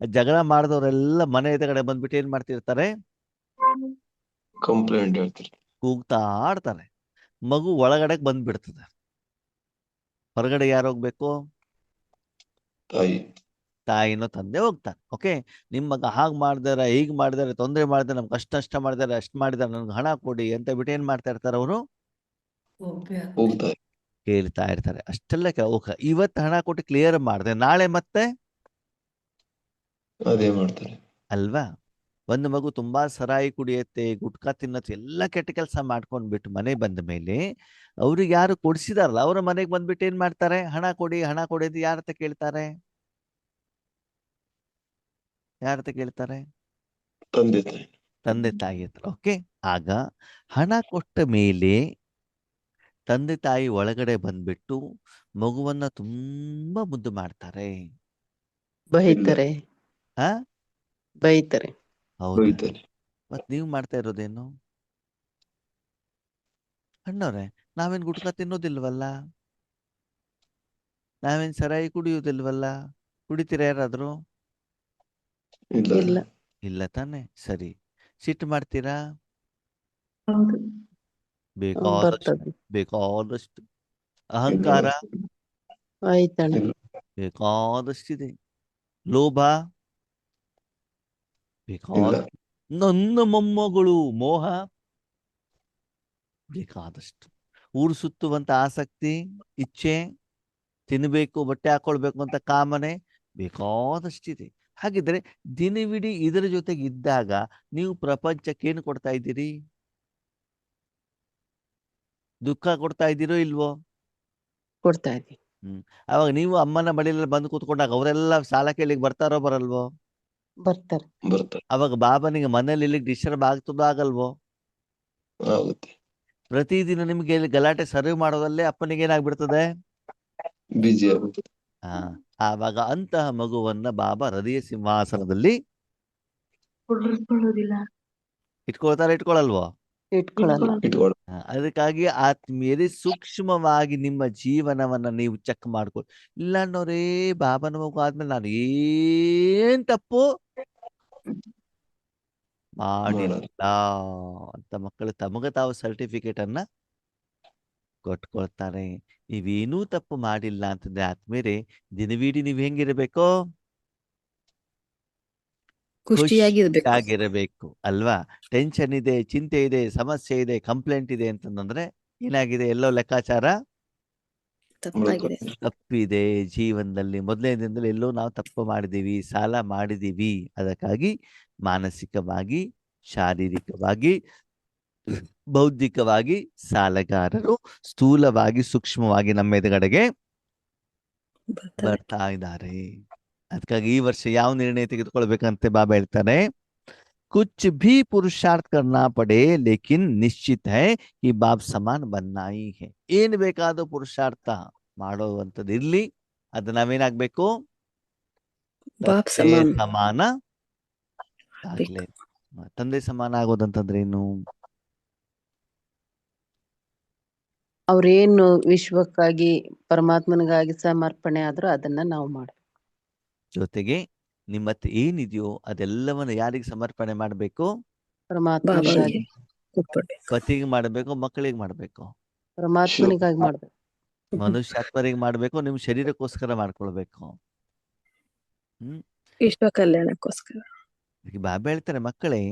ಜಗಳ ಮಾಡಿದವರೆಲ್ಲ ಮನೆ ಎದುರುಗಡೆ ಬಂದ್ಬಿಟ್ಟು ಏನ್ ಮಾಡ್ತಿರ್ತಾರೆ? ಕಂಪ್ಲೇಂಟ್ ಹೇಳ್ತಾರೆ. ಕೂಗ್ತಾ ಆಡ್ತಾರೆ. ಮಗು ಒಳಗಡೆ ಬಂದ್ಬಿಡ್ತದೆ. ಹೊರಗಡೆ ಯಾರು ಹೋಗ್ಬೇಕು? ತಾಯಿ. ತಾಯಿನೋ ತಂದೆ ಹೋಗ್ತಾರೆ. ಓಕೆ, ನಿಮ್ಮ ಮಗ ಹಾಗೆ ಮಾಡಿದಾರೆ, ಹೀಗೆ ಮಾಡಿದಾರೆ, ತೊಂದರೆ ಮಾಡಿದಾರೆ, ನಮ್ಗೆ ಅಷ್ಟು ಮಾಡಿದಾರೆ, ಅಷ್ಟು ಮಾಡಿದಾರೆ, ನನ್ಗೆ ಹಣ ಕೊಡಿ ಅಂತ ಬಿಟ್ಟು ಏನ್ ಮಾಡ್ತಾ ಇರ್ತಾರೆ ಅವರು? ಹೋಗ್ತಾರೆ. ಕೇಳ್ತಾ ಇರ್ತಾರೆ. ಅಷ್ಟೆಲ್ಲ ಇವತ್ತು ಹಣ ಕೊಟ್ಟು ಕ್ಲಿಯರ್ ಮಾಡಿದೆ, ನಾಳೆ ಮತ್ತೆ ಅದೇ ಮಾಡ್ತಾರೆ. ಅಲ್ವಾ? ಒಂದು ಮಗು ತುಂಬಾ ಸರಾಯಿ ಕುಡಿಯತ್ತೆ, ಗುಟ್ಕಾ ತಿನ್ನತ್ತೆ, ಎಲ್ಲ ಕೆಟ್ಟ ಕೆಲಸ ಮಾಡ್ಕೊಂಡ್ಬಿಟ್ಟು ಮನೆ ಬಂದ ಮೇಲೆ ಅವ್ರಿಗೆ ಯಾರು ಕೊಡ್ಸಿದಾರಲ್ಲ ಅವ್ರ ಮನೆಗೆ ಬಂದ್ಬಿಟ್ಟು ಏನ್ ಮಾಡ್ತಾರೆ? ಹಣ ಕೊಡಿ ಹಣ ಕೊಡಿ ಅಂತ ಯಾರತ್ತ ಕೇಳ್ತಾರೆ? ಯಾರತ್ತ ಕೇಳ್ತಾರೆ? ತಂದೆ ತಾಯಿ. ತಂದೆ ತಾಯಿ ಹತ್ರ. ಓಕೆ, ಆಗ ಹಣ ಕೊಟ್ಟ ಮೇಲೆ ತಂದೆ ತಾಯಿ ಒಳಗಡೆ ಬಂದ್ಬಿಟ್ಟು ಮಗುವನ್ನ ತುಂಬಾ ಮುದ್ದು ಮಾಡ್ತಾರೆ. ಬೈತಾರೆ. ಹಾ, ಬೈತಾರೆ. ಹೌದಾ? ಬೈತಾರೆ. ಮತ್ ನೀವು ಮಾಡ್ತಾ ಇರೋದೇನು? ಅಣ್ಣವ್ರೆ, ನಾವೇನ್ ಗುಟ್ಕಾ ತಿನ್ನೋದಿಲ್ವಲ್ಲ, ನಾವೇನ್ ಸರಾಯಿ ಕುಡಿಯೋದಿಲ್ವಲ್ಲ, ಕುಡಿತೀರಾ ಯಾರಾದ್ರು? ಇಲ್ಲ. ಇಲ್ಲ. ಇಲ್ಲ ತಾನೆ? ಸರಿ. ಸಿಟ್ಟು ಮಾಡ್ತೀರಾ? ಹೌದು. ಬೇಕಾದಷ್ಟು ಬರ್ತದೆ. ಬೇಕಾದಷ್ಟು. ಅಹಂಕಾರ ಆಯ್ತಣ್ಣ. ಇಲ್ಲ. ಬೇಕಾದಷ್ಟಿದೆ. ಲೋಭ ಇಲ್ಲ. ಬೇಕಾದಷ್ಟು. ನನ್ನ ಮೊಮ್ಮಗಳು ಮೋಹ ಬೇಕಾದಷ್ಟು. ಊರು ಸುತ್ತುವಂತ ಆಸಕ್ತಿ, ಇಚ್ಛೆ, ತಿನ್ಬೇಕು, ಬಟ್ಟೆ ಹಾಕೊಳ್ಬೇಕು ಅಂತ ಕಾಮನೆ ಬೇಕಾದಷ್ಟಿದೆ. ಹಾಗಿದ್ರೆ ದಿನವಿಡೀ ಇದರ ಜೊತೆಗೆ ಇದ್ದಾಗ ನೀವು ಪ್ರಪಂಚಕ್ಕೆ ಏನು ಕೊಡ್ತಾ ಇದ್ದೀರಿ? ದುಃಖ ಕೊಡ್ತಾ ಇದ್ದೀರೋ ಇಲ್ವೋ? ಕೊಡ್ತಾ ಇದ್ದೀವಿ. ಅವಾಗ ನೀವು ಅಮ್ಮನ ಬಳಿಯಲ್ಲಿ ಬಂದು ಕೂತ್ಕೊಂಡಾಗ ಅವರೆಲ್ಲ ಸಾಲ ಕೇಳಿಗೆ ಬರ್ತಾರೋ ಬರಲ್ವೋ? ಬರ್ತಾರೆ. ಬರ್ತಾರೆ. ಅವಾಗ ಬಾಬನಿಗೆ ಮನೇಲಿ ಇಲ್ಲಿಗೆ ಡಿಸ್ಟರ್ಬ್ ಆಗ್ತದೋ ಆಗಲ್ವೋ? ಆಗುತ್ತೆ. ಪ್ರತಿದಿನ ನಿಮ್ಗೆ ಇಲ್ಲಿ ಗಲಾಟೆ ಸರ್ವ್ ಮಾಡೋದಲ್ಲೇ ಅಪ್ಪನಿಗೆ ಏನಾಗ್ಬಿಡ್ತದೆ? ಬಿಜಿ ಆಗುತ್ತೆ. ಆವಾಗ ಅಂತಹ ಮಗುವನ್ನ ಬಾಬಾ ಹೃದಯ ಸಿಂಹಾಸನದಲ್ಲಿ ಇಟ್ಕೊಳ್ಳೋದಿಲ್ಲ. ಇಟ್ಕೊಳಲ್ವೋ? ಇಟ್ಕೊಳ್ಳಲ್ಲ. ಇಟ್ಕೊಳ್ಳ. ಅದಕ್ಕಾಗಿ ಆತ್ಮೀಯರೇ, ಸೂಕ್ಷ್ಮವಾಗಿ ನಿಮ್ಮ ಜೀವನವನ್ನ ನೀವು ಚೆಕ್ ಮಾಡ್ಕೊಳ್ಳಿ. ಇಲ್ಲ ಅನ್ನೋರೇ, ಬಾಬನ ಮಗು ಆದ್ಮೇಲೆ ನಾನು ಏನ್ ತಪ್ಪು ಮಾಡಿಲ್ಲ ಅಂತ ಮಕ್ಕಳು ತಮಗೆ ತಾವು ಸರ್ಟಿಫಿಕೇಟ್ ಅನ್ನ ಕೊಟ್ಕೊಳ್ತಾರೆ. ನೀವೇನೂ ತಪ್ಪು ಮಾಡಿಲ್ಲ ಅಂತಂದ್ರೆ ಆತ್ಮೀಯರೇ, ದಿನವಿಡೀ ನೀವು ಹೆಂಗಿರ್ಬೇಕು? ಖುಷಿಯಾಗಿರ್ಬೇಕು, ಅಲ್ವಾ? ಟೆನ್ಷನ್ ಇದೆ, ಚಿಂತೆ ಇದೆ, ಸಮಸ್ಯೆ ಇದೆ, ಕಂಪ್ಲೇಂಟ್ ಇದೆ ಅಂತಂದ್ರೆ ಏನಾಗಿದೆ? ಎಲ್ಲೋ ಲೆಕ್ಕಾಚಾರ ತಪ್ಪಾಗಿದೆ. ತಪ್ಪಿದೆ ಜೀವನದಲ್ಲಿ, ಮೊದಲನೇ ದಿನದಲ್ಲಿ ಎಲ್ಲೋ ನಾವು ತಪ್ಪು ಮಾಡಿದೀವಿ, ಸಾಲ ಮಾಡಿದೀವಿ. ಅದಕ್ಕಾಗಿ ಮಾನಸಿಕವಾಗಿ, ಶಾರೀರಿಕವಾಗಿ, ಬೌದ್ಧಿಕವಾಗಿ ಸಾಲಗಾರರು ಸ್ಥೂಲವಾಗಿ, ಸೂಕ್ಷ್ಮವಾಗಿ ನಮ್ಮ ಎದುರುಗಡೆಗೆ ಬರ್ತಾರೆ. ಬರ್ತಾ ಇದ್ದಾರೆ. ಅದಕ್ಕಾಗಿ ಈ ವರ್ಷ ಯಾವ ನಿರ್ಣಯ ತೆಗೆದುಕೊಳ್ಬೇಕಂತೆ ಬಾಬಾ ಹೇಳ್ತಾರೆ, कुछ भी पुरुषार्थ करना पड़े लेकिन निश्चित है कि बाप समान बनना ही है. ಏನ್ ಬೇಕಾದ್ರೂ ಪುರುಷಾರ್ಥ ಮಾಡುವಂಥದ್ದು ಇರ್ಲಿ, ಅದು ನಾವೇನಾಗ್ಬೇಕು, ಬಾಪ್ ತಂದೆ ಸಮಾನ್ ಸಮಾನ ಆಗ್ಬೇಕು. ಆಗ್ಲೇ. ತಂದೆ ಸಮಾನ ಆಗೋದಂತಂದ್ರೆ ಏನು? ಅವ್ರೇನು ವಿಶ್ವಕ್ಕಾಗಿ ಪರಮಾತ್ಮನಿಗಾಗಿ ಸಮರ್ಪಣೆ ಆದ್ರೂ ಅದನ್ನ ನಾವು ಮಾಡ್ಬೇಕು. ಜೊತೆಗೆ ನಿಮ್ಮ ಹತ್ರ ಏನಿದೆಯೋ ಅದೆಲ್ಲವನ್ನು ಯಾರಿಗೆ ಸಮರ್ಪಣೆ ಮಾಡಬೇಕು? ಪರಮಾತ್ಮನಿಗಾಗಿ ಬಾಬಾಗೆ ಕೊಟ್ಬಿಡ್ಬೇಕು. ಪತಿಗೆ ಮಾಡಬೇಕು, ಮಕ್ಕಳಿಗೆ ಮಾಡಬೇಕು, ಪರಮಾತ್ಮನಿಗಾಗಿ ಮಾಡ್ಬೇಕು. ಮನುಷ್ಯಾತ್ಮರಿಗೆ ಮಾಡಬೇಕು, ನಿಮ್ ಶರೀರಕ್ಕೋಸ್ಕರ ಮಾಡ್ಕೊಳ್ಬೇಕು. ವಿಶ್ವ ಕಲ್ಯಾಣಕ್ಕೋಸ್ಕರ. ಈಗ ಬಾಬಾ ಹೇಳ್ತಾರೆ, ಮಕ್ಕಳೇ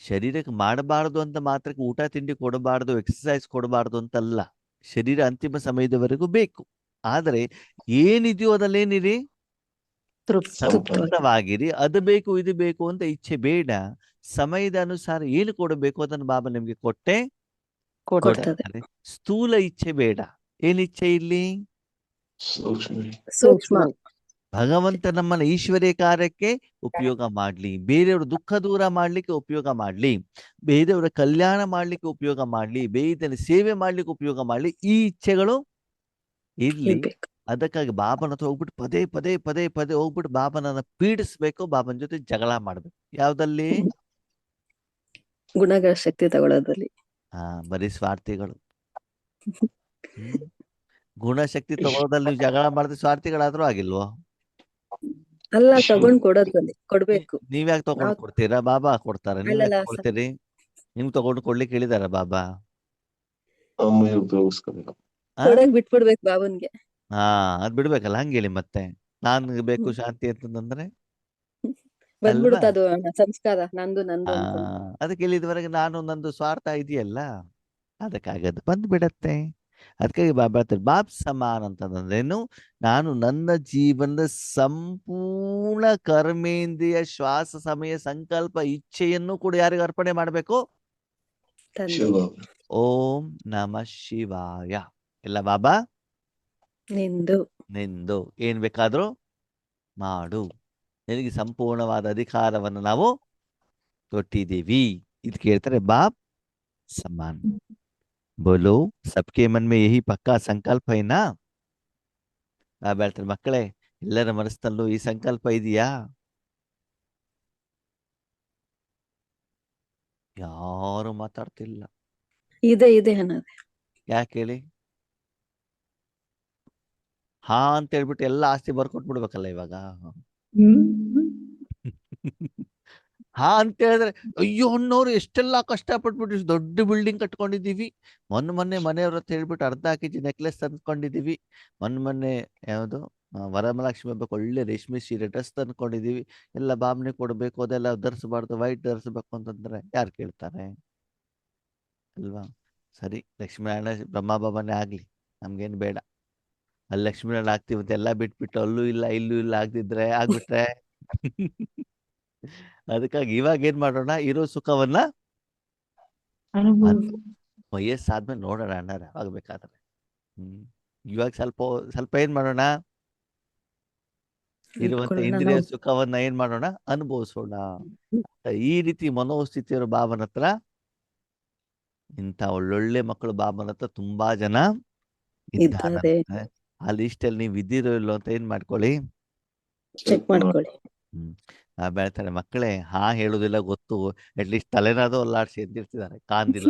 ಶರೀರಕ್ಕೆ ಮಾಡಬಾರದು ಅಂತ ಮಾತ್ರಕ್ಕೆ ಊಟ ತಿಂಡಿ ಕೊಡಬಾರ್ದು, ಎಕ್ಸರ್ಸೈಸ್ ಕೊಡಬಾರ್ದು ಅಂತಲ್ಲ. ಶರೀರ ಅಂತಿಮ ಸಮಯದವರೆಗೂ ಬೇಕು. ಆದರೆ ಏನಿದೆಯೋ ಅದಲ್ಲೇನಿರಿ, ಸಂತೃಪ್ತವಾಗಿರಿ. ಅದು ಬೇಕು ಇದು ಬೇಕು ಅಂತ ಇಚ್ಛೆ ಬೇಡ. ಸಮಯದ ಅನುಸಾರ ಏನು ಕೊಡಬೇಕು ಅದನ್ನು ಬಾಬಾ ನಿಮ್ಗೆ ಕೊಡ್ತಾರೆ. ಸ್ಥೂಲ ಇಚ್ಛೆ ಬೇಡ. ಏನ್ ಇಚ್ಛೆ ಇಲ್ಲಿ? ಸೂಕ್ಷ್ಮ. ಭಗವಂತ ನಮ್ಮನ್ನ ಈಶ್ವರ್ಯ ಕಾರ್ಯಕ್ಕೆ ಉಪಯೋಗ ಮಾಡ್ಲಿ, ಬೇರೆಯವ್ರ ದುಃಖ ದೂರ ಮಾಡ್ಲಿಕ್ಕೆ ಉಪಯೋಗ ಮಾಡ್ಲಿ, ಬೇರೆಯವರ ಕಲ್ಯಾಣ ಮಾಡ್ಲಿಕ್ಕೆ ಉಪಯೋಗ ಮಾಡ್ಲಿ, ಬೇರೆಯವರ ಸೇವೆ ಮಾಡ್ಲಿಕ್ಕೆ ಉಪಯೋಗ ಮಾಡ್ಲಿ, ಈ ಇಚ್ಛೆಗಳು ಇರ್ಲಿ. ಅದಕ್ಕಾಗಿ ಬಾಬನ ಹತ್ರ ಹೋಗ್ಬಿಟ್ಟು ಪದೇ ಪದೇ ಪದೇ ಪದೇ ಹೋಗ್ಬಿಟ್ಟು ಬಾಬನನ್ನ ಪೀಡಿಸ್ಬೇಕು, ಬಾಬನ ಜೊತೆ ಜಗಳ ಮಾಡ್ಬೇಕು. ಯಾವ್ದಲ್ಲಿ? ಗುಣಗಳ ಶಕ್ತಿ ತಗೊಳ್ಳೋದ್ರಲ್ಲಿ. ಬರೀ ಸ್ವಾರ್ಥಿಗಳು. ಗುಣಶಕ್ತಿ ತಗೊಳ್ಳೋದ್ರಲ್ಲಿ ನೀವು ಜಗಳ ಮಾಡಿದ್ರೆ ಸ್ವಾರ್ಥಿಗಳಾದ್ರೂ ಆಗಿಲ್ವೋ? ಅಲ್ಲ, ತಗೊಂಡ್ ಕೊಡೋದ್ರಲ್ಲಿ ಕೊಡ್ಬೇಕು. ನೀವ್ಯಾಕೆ ತಗೊಂಡು ಕೊಡ್ತೀರಾ? ಬಾಬಾ ಕೊಡ್ತಾರ, ನೀವ್ ಕೊಡ್ತೀರಿ? ನಿಮ್ಗೆ ತಗೊಂಡು ಕೊಡ್ಲಿಕ್ಕೆ ಹೇಳಿದಾರ ಬಾಬಾ? ಕೊಡಕ್ ಬಿಟ್ಬಿಡ್ಬೇಕು ಬಾಬನ್ಗೆ. ಅದ್ ಬಿಡ್ಬೇಕಲ್ಲ. ಹಂಗೇಳಿ ಮತ್ತೆ, ನಾನ್ ಬೇಕು ಶಾಂತಿ ಅಂತಂದ್ರೆ ಬಂದ್ಬಿಡುತ್ತ ಅದು ಸಂಸ್ಕಾರ, ನಂದು ನಂದು. ಅದಕ್ಕೆ ಇಲ್ಲಿವರೆಗೆ ನಾನು ನಂದು ಸ್ವಾರ್ಥ ಇದೆಯಲ್ಲ, ಅದಕ್ಕಾಗದು ಬಂದ್ಬಿಡತ್ತೆ. ಅದಕ್ಕಾಗಿ ಬಾಬಾ ಹೇಳ್ತಾರೆ, ಬಾಪ್ ಸಮಾನ್ ಅಂತಂದ್ರೇನು? ನಾನು ನನ್ನ ಜೀವನದ ಸಂಪೂರ್ಣ ಕರ್ಮೇಂದ್ರಿಯ, ಶ್ವಾಸ, ಸಮಯ, ಸಂಕಲ್ಪ, ಇಚ್ಛೆಯನ್ನು ಕೂಡ ಯಾರಿಗೆ ಅರ್ಪಣೆ ಮಾಡ್ಬೇಕು? ಓಂ ನಮಃ ಶಿವಾಯ. ಎಲ್ಲ ಬಾಬಾ ನಿಂದು ಏನ್ ಬೇಕಾದ್ರೂ ಮಾಡು, ನಿನಗೆ ಸಂಪೂರ್ಣವಾದ ಅಧಿಕಾರವನ್ನು ನಾವು ಕೊಟ್ಟಿದ್ದೀವಿ. ಇದು ಕೇಳ್ತಾರೆ ಬಾಪ್ ಸಮಾನ್. ಬೋಲೋ ಸಬ್ಕೆ ಮನ್ ಮೇ ಯಹಿ ಪಕ್ಕಾ ಸಂಕಲ್ಪ ಐನಾ? ಬಾಬಾ ಹೇಳ್ತಾರೆ, ಮಕ್ಕಳೇ ಎಲ್ಲರ ಮನಸ್ಸಿನಲ್ಲೂ ಈ ಸಂಕಲ್ಪ ಇದೆಯಾ? ಯಾರು ಮಾತಾಡ್ತಿಲ್ಲ. ಇದೆ ಅನ್ನೋದು ಯಾಕೆ ಹೇಳಿ? ಹಾ ಅಂತ ಹೇಳ್ಬಿಟ್ಟು ಎಲ್ಲ ಆಸ್ತಿ ಬರ್ಕೊಟ್ಬಿಡ್ಬೇಕಲ್ಲ ಇವಾಗ. ಹಾ ಅಂತ ಹೇಳಿದ್ರೆ, ಅಯ್ಯೋ ಅನ್ನೋರು ಎಷ್ಟೆಲ್ಲ ಕಷ್ಟಪಟ್ಬಿಟ್ಟು ದೊಡ್ಡ ಬಿಲ್ಡಿಂಗ್ ಕಟ್ಕೊಂಡಿದೀವಿ, ಮೊನ್ನೆ ಮನೆಯವ್ರ ಹತ್ರ ಹೇಳ್ಬಿಟ್ಟು ಅರ್ಧ ಕೆಜಿ ನೆಕ್ಲೆಸ್ ತಂದ್ಕೊಂಡಿದೀವಿ, ಮೊನ್ನೆ ಯಾವುದು ವರಮಹಾಲಕ್ಷ್ಮಿ ಹಬ್ಬಕ್ಕೆ ಒಳ್ಳೆ ರೇಷ್ಮೆ ಸೀರೆ ಡ್ರೆಸ್ ತಂದ್ಕೊಂಡಿದೀವಿ, ಎಲ್ಲ ಬಾಬ್ನೆ ಕೊಡ್ಬೇಕು, ಅದೆಲ್ಲ ಧರಿಸಬಾರ್ದು, ವೈಟ್ ಧರಿಸ್ಬೇಕು ಅಂತಂದ್ರೆ ಯಾರು ಕೇಳ್ತಾರೆ ಅಲ್ವಾ? ಸರಿ, ಲಕ್ಷ್ಮೀನಾರಾಯಣ ಬ್ರಹ್ಮ ಬಾಬಾನೇ ಆಗ್ಲಿ, ನಮ್ಗೇನು ಬೇಡ. ಅಲ್ಲಿ ಲಕ್ಷ್ಮೀನಾರಾಯಣ ಆಗ್ತೀವಂತೆ ಎಲ್ಲ ಬಿಟ್ಬಿಟ್ಟು ಅಲ್ಲೂ ಇಲ್ಲ ಇಲ್ಲೂ ಇಲ್ಲ ಆಗ್ತಿದ್ರೆ ಆಗ್ಬಿಟ್ರೆ ಅದಕ್ಕಾಗಿ ಇವಾಗ ಏನ್ ಮಾಡೋಣ, ಇರೋ ಸುಖವನ್ನ ವಯಸ್ಸಾದ್ಮೇಲೆ ನೋಡೋಣ ಅಣ್ಣಾರ, ಆಗ್ಬೇಕಾದ್ರೆ. ಇವಾಗ ಸ್ವಲ್ಪ ಏನ್ ಮಾಡೋಣ, ಇರುವಂತ ಇಂದ್ರಿಯ ಸುಖವನ್ನ ಏನ್ ಮಾಡೋಣ, ಅನುಭವಿಸೋಣ. ಈ ರೀತಿ ಮನೋಸ್ಥಿತಿಯವರು ಬಾಬನ ಹತ್ರ, ಇಂಥ ಒಳ್ಳೊಳ್ಳೆ ಮಕ್ಕಳು ಬಾಬನ ಹತ್ರ ತುಂಬಾ ಜನ ಇದ್ದಾರೆ. ಆ ಲಿಸ್ಟ್ ಅಲ್ಲಿ ನೀವು ಇದ್ದೀರೋ ಇಲ್ಲೋ ಅಂತ ಏನ್ ಮಾಡ್ಕೊಳ್ಳಿ, ಚೆಕ್ ಮಾಡ್ಕೊಳ್ಳಿ. ಬೆಳ್ತಾರೆ, ಮಕ್ಕಳೇ ಹಾ ಹೇಳುದಿಲ್ಲ ಗೊತ್ತು, ಅಟ್ಲೀಸ್ಟ್ ತಲೆನಾದು ಅಲ್ಲಾಡ್ಸಿ ಅಂತ ಹೇಳ್ತಿದ್ದಾರೆ, ಕಾಂದಿಲ್ಲ.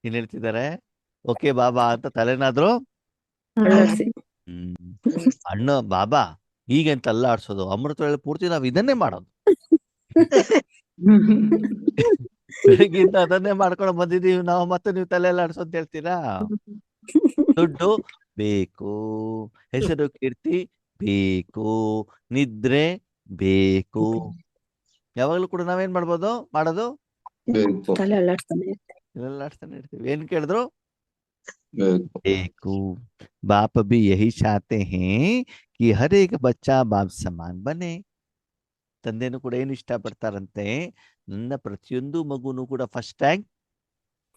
ಏನ್ ಹೇಳ್ತಿದ್ದಾರೆ? ಓಕೆ ಬಾಬಾ ಅಂತ ತಲೆನಾದ್ರು ಅಣ್ಣ ಬಾಬಾ ಈಗೆಂತ ಅಲ್ಲಾಡ್ಸೋದು, ಅಮೃತ ವೇಳೆ ಪೂರ್ತಿ ನಾವ್ ಇದನ್ನೇ ಮಾಡೋದು, ಬೆಳಗ್ಗಿಂದ ಅದನ್ನೇ ಮಾಡ್ಕೊಂಡು ಬಂದಿದೀವಿ ನಾವು, ಮತ್ತೆ ನೀವು ತಲೆ ಅಲ್ಲಾಡ್ಸೋ ಅಂತ ಹೇಳ್ತೀರಾ? ದುಡ್ಡು ಬೇಕು, ಹೆಸರು ಕೀರ್ತಿ ಬೇಕು, ನಿದ್ರೆ ಬೇಕು, ಯಾವಾಗ್ಲೂ ಕೂಡ ನಾವೇನ್ ಮಾಡೋದು ತಲೆ ಅಲ್ಲಾಡ್ತಾನೆ ಇರ್ತೀವಿ. ಏನ್ ಕೇಳಿದ್ರು? ಬೇಕು. देखो बाप भी यही चाहते हैं कि हर एक बच्चा बाप समान बने. ತಂದೆನೂ ಕೂಡ ಏನು ಇಷ್ಟಪಡ್ತಾರಂತೆ, ನನ್ನ ಪ್ರತಿಯೊಂದು ಮಗುನೂ ಕೂಡ ಫಸ್ಟ್ ರ್ಯಾಂಕ್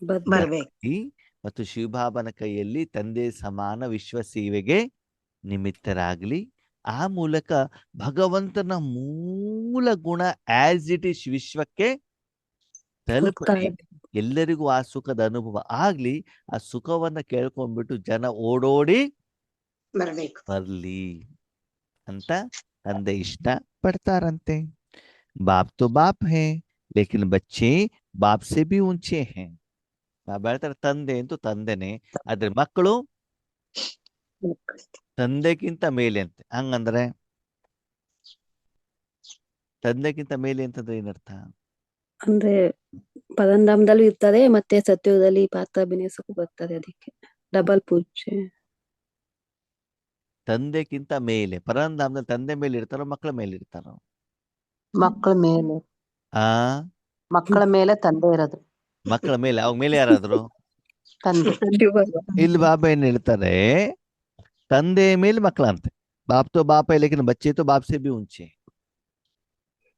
ಬರ್ಲಿ ಮತ್ತು ಶಿವಬಾಬನ ಕೈಯಲ್ಲಿ ತಂದೆ ಸಮಾನ ವಿಶ್ವ ಸೇವೆಗೆ ನಿಮಿತ್ತರಾಗ್ಲಿ. ಆ ಮೂಲಕ ಭಗವಂತನ ಮೂಲ ಗುಣ ಆಸ್ ಇಟ್ ಇಸ್ ವಿಶ್ವಕ್ಕೆ ತಲುಪಲಿ. ಎಲ್ಲರಿಗೂ ಆ ಸುಖದ ಅನುಭವ ಆಗ್ಲಿ. ಆ ಸುಖವನ್ನ ಕೇಳ್ಕೊಂಡ್ಬಿಟ್ಟು ಜನ ಓಡೋಡಿ ಬರ್ಲಿ ಅಂತ ತಂದೆ ಇಷ್ಟ ಪಡ್ತಾರಂತೆ. बाप तो बाप है लेकिन बच्चे बाप से भी ऊंचे हैं. ಹೇಳ್ತಾರೆ ತಂದೆ ಅಂತೂ ತಂದೆನೆ, ಆದ್ರೆ ಮಕ್ಕಳು ತಂದೆಗಿಂತ ಮೇಲೆ ಅಂತೆ. ಹಂಗಂದ್ರೆ ತಂದೆಗಿಂತ ಮೇಲೆ ಅಂತಂದ್ರೆ ಏನರ್ಥ? ಅಂದ್ರೆ ಪರಂಧಾಮದಲ್ಲೂ ಇರ್ತಾರೆ ಮತ್ತೆ ಸತ್ಯುಗದಲ್ಲಿ ಪಾತ್ರಾಭಿನಯಿಸಕ್ಕೂ ಬರ್ತದೆ, ಅದಕ್ಕೆ ಡಬಲ್ ಪೂಜೆ. ತಂದೆಗಿಂತ ಮೇಲೆ ಪರಂಧಾಮದಲ್ಲಿ ತಂದೆ ಮೇಲೆ ಇರ್ತಾರೋ ಮಕ್ಕಳ ಮೇಲೆ ಇರ್ತಾರೋ? ಮಕ್ಕಳ ಮೇಲೆ. ಆ ಮಕ್ಕಳ ಮೇಲೆ ತಂದೆ ಇರೋದು. ಮಕ್ಕಳ ಮೇಲೆ. ಅವಾಗ ಮೇಲೆ ಯಾರಾದ್ರು? ತಂದೆ. ಇಲ್ಲಿ ಬಾಬಾ ಏನ್ ಹೇಳ್ತಾರೆ, ತಂದೆ ಮೇಲೆ ಮಕ್ಕಳ ಅಂತೆ. ಬಾಪ್ ತೋ ಬಾಪ है लेकिन बच्चे तो बाप से भी ऊंचे.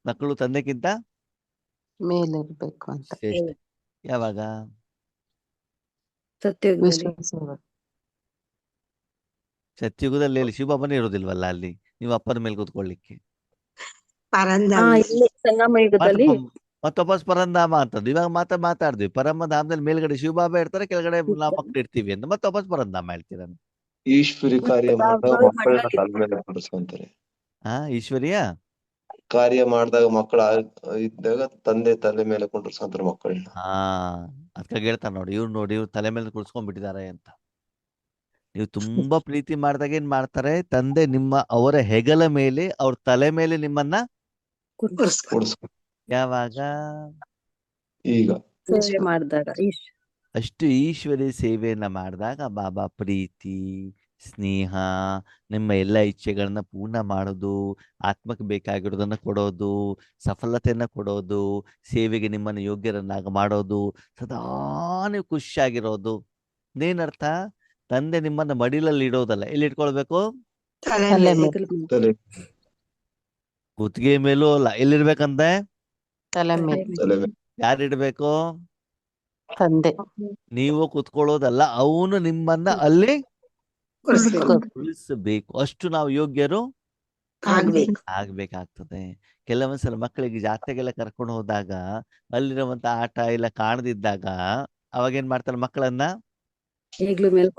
ಮಕ್ಕಳು ತಂದೆಗಿಂತ ಮೇಲೆ ಇರ್ಬೇಕು ಅಂತ. ಶ್ರೇಷ್ಠ. ಯಾವಾಗ? ಸತ್ಯುಗದಲ್ಲಿ. ವಿಶ್ವ ಸೇವೆ. ಸತ್ಯುಗದಲ್ಲಿ ಅಲ್ಲಿ ಶಿವಬಾಬನೇ ಇರೋದಿಲ್ವಲ್ಲ ಅಲ್ಲಿ, ನೀವು ಅಪ್ಪನ ಮೇಲೆ ಕೂತ್ಕೊಳ್ಳಿಕ್ಕೆ. ಇಲ್ಲಿ ಸಂಗಮ ಯುಗದಲ್ಲಿ ಮತ್ತೆ ವಾಪಸ್ ಪರಂಧಾಮ ಅಂತಂದು ಇವಾಗ ಮಾತಾಡಿದ್ವಿ. ಪರಮಧಾಮದಲ್ಲಿ ಮೇಲ್ಗಡೆ ಶಿವಬಾಬಾ ಇರ್ತಾರೆ, ಕೆಳಗಡೆ ನಾವು ಮಕ್ಕಳು ಇರ್ತೀವಿ ಅಂತ. ಮತ್ತೆ ವಾಪಸ್ ಪರಂಧಾಮ ಹೇಳ್ತೀರ. ಈಶ್ವರಿ ಕಾರ್ಯ ಮಾಡಿದಾಗ ಬಾಬಾ ಮಕ್ಕಳನ್ನ ಮಂಡಳಿ. ತಲೆ ಮೇಲೆ ಕೂರಿಸ್ಕೊಂತಾರೆ. ಈಶ್ವರಿಯ ಕಾರ್ಯ ಮಾಡಿದಾಗ ಮಕ್ಕಳ ಇದ್ದಾಗ ತಂದೆ ತಲೆ ಮೇಲೆ ಕುಂಡ್ರಿಸ್ಕೊಂತಾರೆ ಮಕ್ಕಳನ್ನ. ಅದಕ್ಕಾಗಿ ಹೇಳ್ತಾರೆ ನೋಡಿ, ಇವ್ರು ತಲೆ ಮೇಲೆ ಕುಳಿಸ್ಕೊಂಡ್ಬಿಟ್ಟಿದ್ದಾರೆ ಅಂತ. ನೀವು ತುಂಬಾ ಪ್ರೀತಿ ಮಾಡಿದಾಗ ಏನ್ ಮಾಡ್ತಾರೆ, ತಂದೆ ಅವರ ಹೆಗಲ ಮೇಲೆ ಅವ್ರ ತಲೆ ಮೇಲೆ ನಿಮ್ಮನ್ನ ಕೂರಿಸ್ಕೊ ಯಾವಾಗ? ಈಗ ಸೇವೆ ಮಾಡಿದಾಗ ಅಷ್ಟು ಈಶ್ವರಿ ಸೇವೆಯನ್ನ ಮಾಡಿದಾಗ ಬಾಬಾ ಪ್ರೀತಿ, ಸ್ನೇಹ, ನಿಮ್ಮ ಎಲ್ಲ ಇಚ್ಛೆಗಳನ್ನ ಪೂರ್ಣ ಮಾಡೋದು, ಆತ್ಮಕ್ಕೆ ಬೇಕಾಗಿರೋದನ್ನ ಕೊಡೋದು, ಸಫಲತೆಯನ್ನ ಕೊಡೋದು, ಸೇವೆಗೆ ನಿಮ್ಮನ್ನು ಯೋಗ್ಯರನ್ನಾಗ ಮಾಡೋದು, ಸದಾ ನೀವು ಖುಷಿಯಾಗಿರೋದು. ಏನರ್ಥ? ತಂದೆ ನಿಮ್ಮನ್ನ ಮಡಿಲಲ್ಲಿ ಇಡೋದಲ್ಲ, ಎಲ್ಲಿ ಇಟ್ಕೊಳ್ಬೇಕು? ತಲೆ ಮೇಲೆ. ತಲೆ ಕುತ್ತಿಗೆ ಮೇಲೂ ಅಲ್ಲ, ಎಲ್ಲಿರ್ಬೇಕಂತೆ? ತಲೆ ಮೇಲೆ. ತಲೆ ಮೇಲೆ ಯಾರಿಡ್ಬೇಕು? ತಂದೆ. ನೀವು ಕುತ್ಕೊಳ್ಳೋದಲ್ಲ, ಅವನು ನಿಮ್ಮನ್ನ ಅಲ್ಲಿ ಉಳಿಸಬೇಕು. ಅಷ್ಟು ನಾವು ಯೋಗ್ಯರು ಆಗ್ಬೇಕಾಗ್ತದೆ. ಕೆಲವೊಂದ್ಸಲ ಮಕ್ಕಳಿಗೆ ಜಾತ್ರೆಗೆಲ್ಲ ಕರ್ಕೊಂಡು ಹೋದಾಗ ಅಲ್ಲಿರುವಂತ ಆಟ ಎಲ್ಲ ಕಾಣದಿದ್ದಾಗ ಅವಾಗ ಏನ್ ಮಾಡ್ತಾರೆ, ಮಕ್ಕಳನ್ನ ಈಗ್ಲೂ ಮೇಲೆ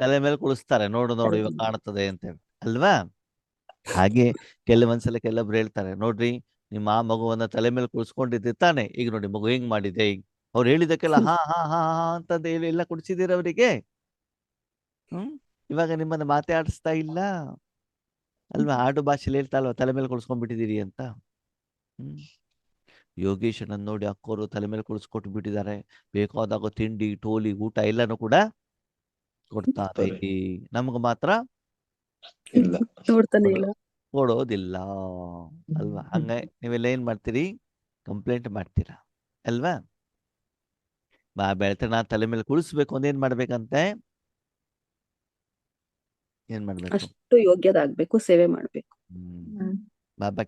ತಲೆ ಮೇಲೆ ಕುಳಿಸ್ತಾರೆ. ನೋಡು ಇವಾಗ ಕಾಣುತ್ತದೆ ಅಂತ ಹೇಳಿ ಅಲ್ವಾ? ಹಾಗೆ ಕೆಲವೊಂದ್ಸಲ ಕೆಲವೊಬ್ರು ಹೇಳ್ತಾರೆ, ನೋಡ್ರಿ ನಿಮ್ಮ ಆ ಮಗುವನ್ನ ತಲೆ ಮೇಲೆ ಕುಳಿಸ್ಕೊಂಡಿದ್ದೆ ತಾನೆ, ಈಗ ನೋಡಿ ಮಗು ಹೆಂಗ್ ಮಾಡಿದೆ. ಈಗ ಅವ್ರು ಹೇಳಿದಕ್ಕೆಲ್ಲ ಹಾ ಹಾ ಹಾ ಹಾ ಅಂತಂದ ಹೇಳಿ ಎಲ್ಲ ಕುಡಿಸಿದೀರ ಅವರಿಗೆ. ಇವಾಗ ನಿಮ್ಮನ್ನ ಮಾತಾಡಿಸ್ತಾ ಇಲ್ಲ ಅಲ್ವಾ? ಆಡು ಭಾಷೆಲಿ ಹೇಳ್ತಾ ಅಲ್ವಾ ತಲೆ ಮೇಲೆ ಕುಳಿಸ್ಕೊಂಡ್ಬಿಟ್ಟಿದ್ದೀರಿ ಅಂತ. ಯೋಗೇಶನನ್ನ ನೋಡಿ ಅಕ್ಕೋರು ತಲೆ ಮೇಲೆ ಕುಳಿಸ್ಕೊಟ್ಟು ಬಿಟ್ಟಿದ್ದಾರೆ. ಬೇಕಾದಾಗ ತಿಂಡಿ, ಟೋಲಿ, ಊಟ ಎಲ್ಲಾನು ಕೂಡ ಕೊಡ್ತಾರೆ. ನಮಗ ಮಾತ್ರ ಇಲ್ಲ ನೋಡ್ತಾನೆ ಇಲ್ಲ, ಕೊಡೋದಿಲ್ಲ ಅಲ್ವಾ? ಹಂಗ ನೀವೆಲ್ಲ ಏನ್ ಮಾಡ್ತೀರಿ? ಕಂಪ್ಲೇಂಟ್ ಮಾಡ್ತೀರಾ ಅಲ್ವಾ? ಬೆಳ್ತ ನಾ ತಲೆ ಮೇಲೆ ಕುಳಿಸ್ಬೇಕು ಅಂದ್ರೆ ಏನ್ ಮಾಡ್ಬೇಕಂತೆ? ಏನ್ ಮಾಡ್ಬೇಕು? ಅಷ್ಟು ಯೋಗ್ಯದಾಗ್ಬೇಕು, ಸೇವೆ ಮಾಡ್ಬೇಕು. ಬಾಬಾ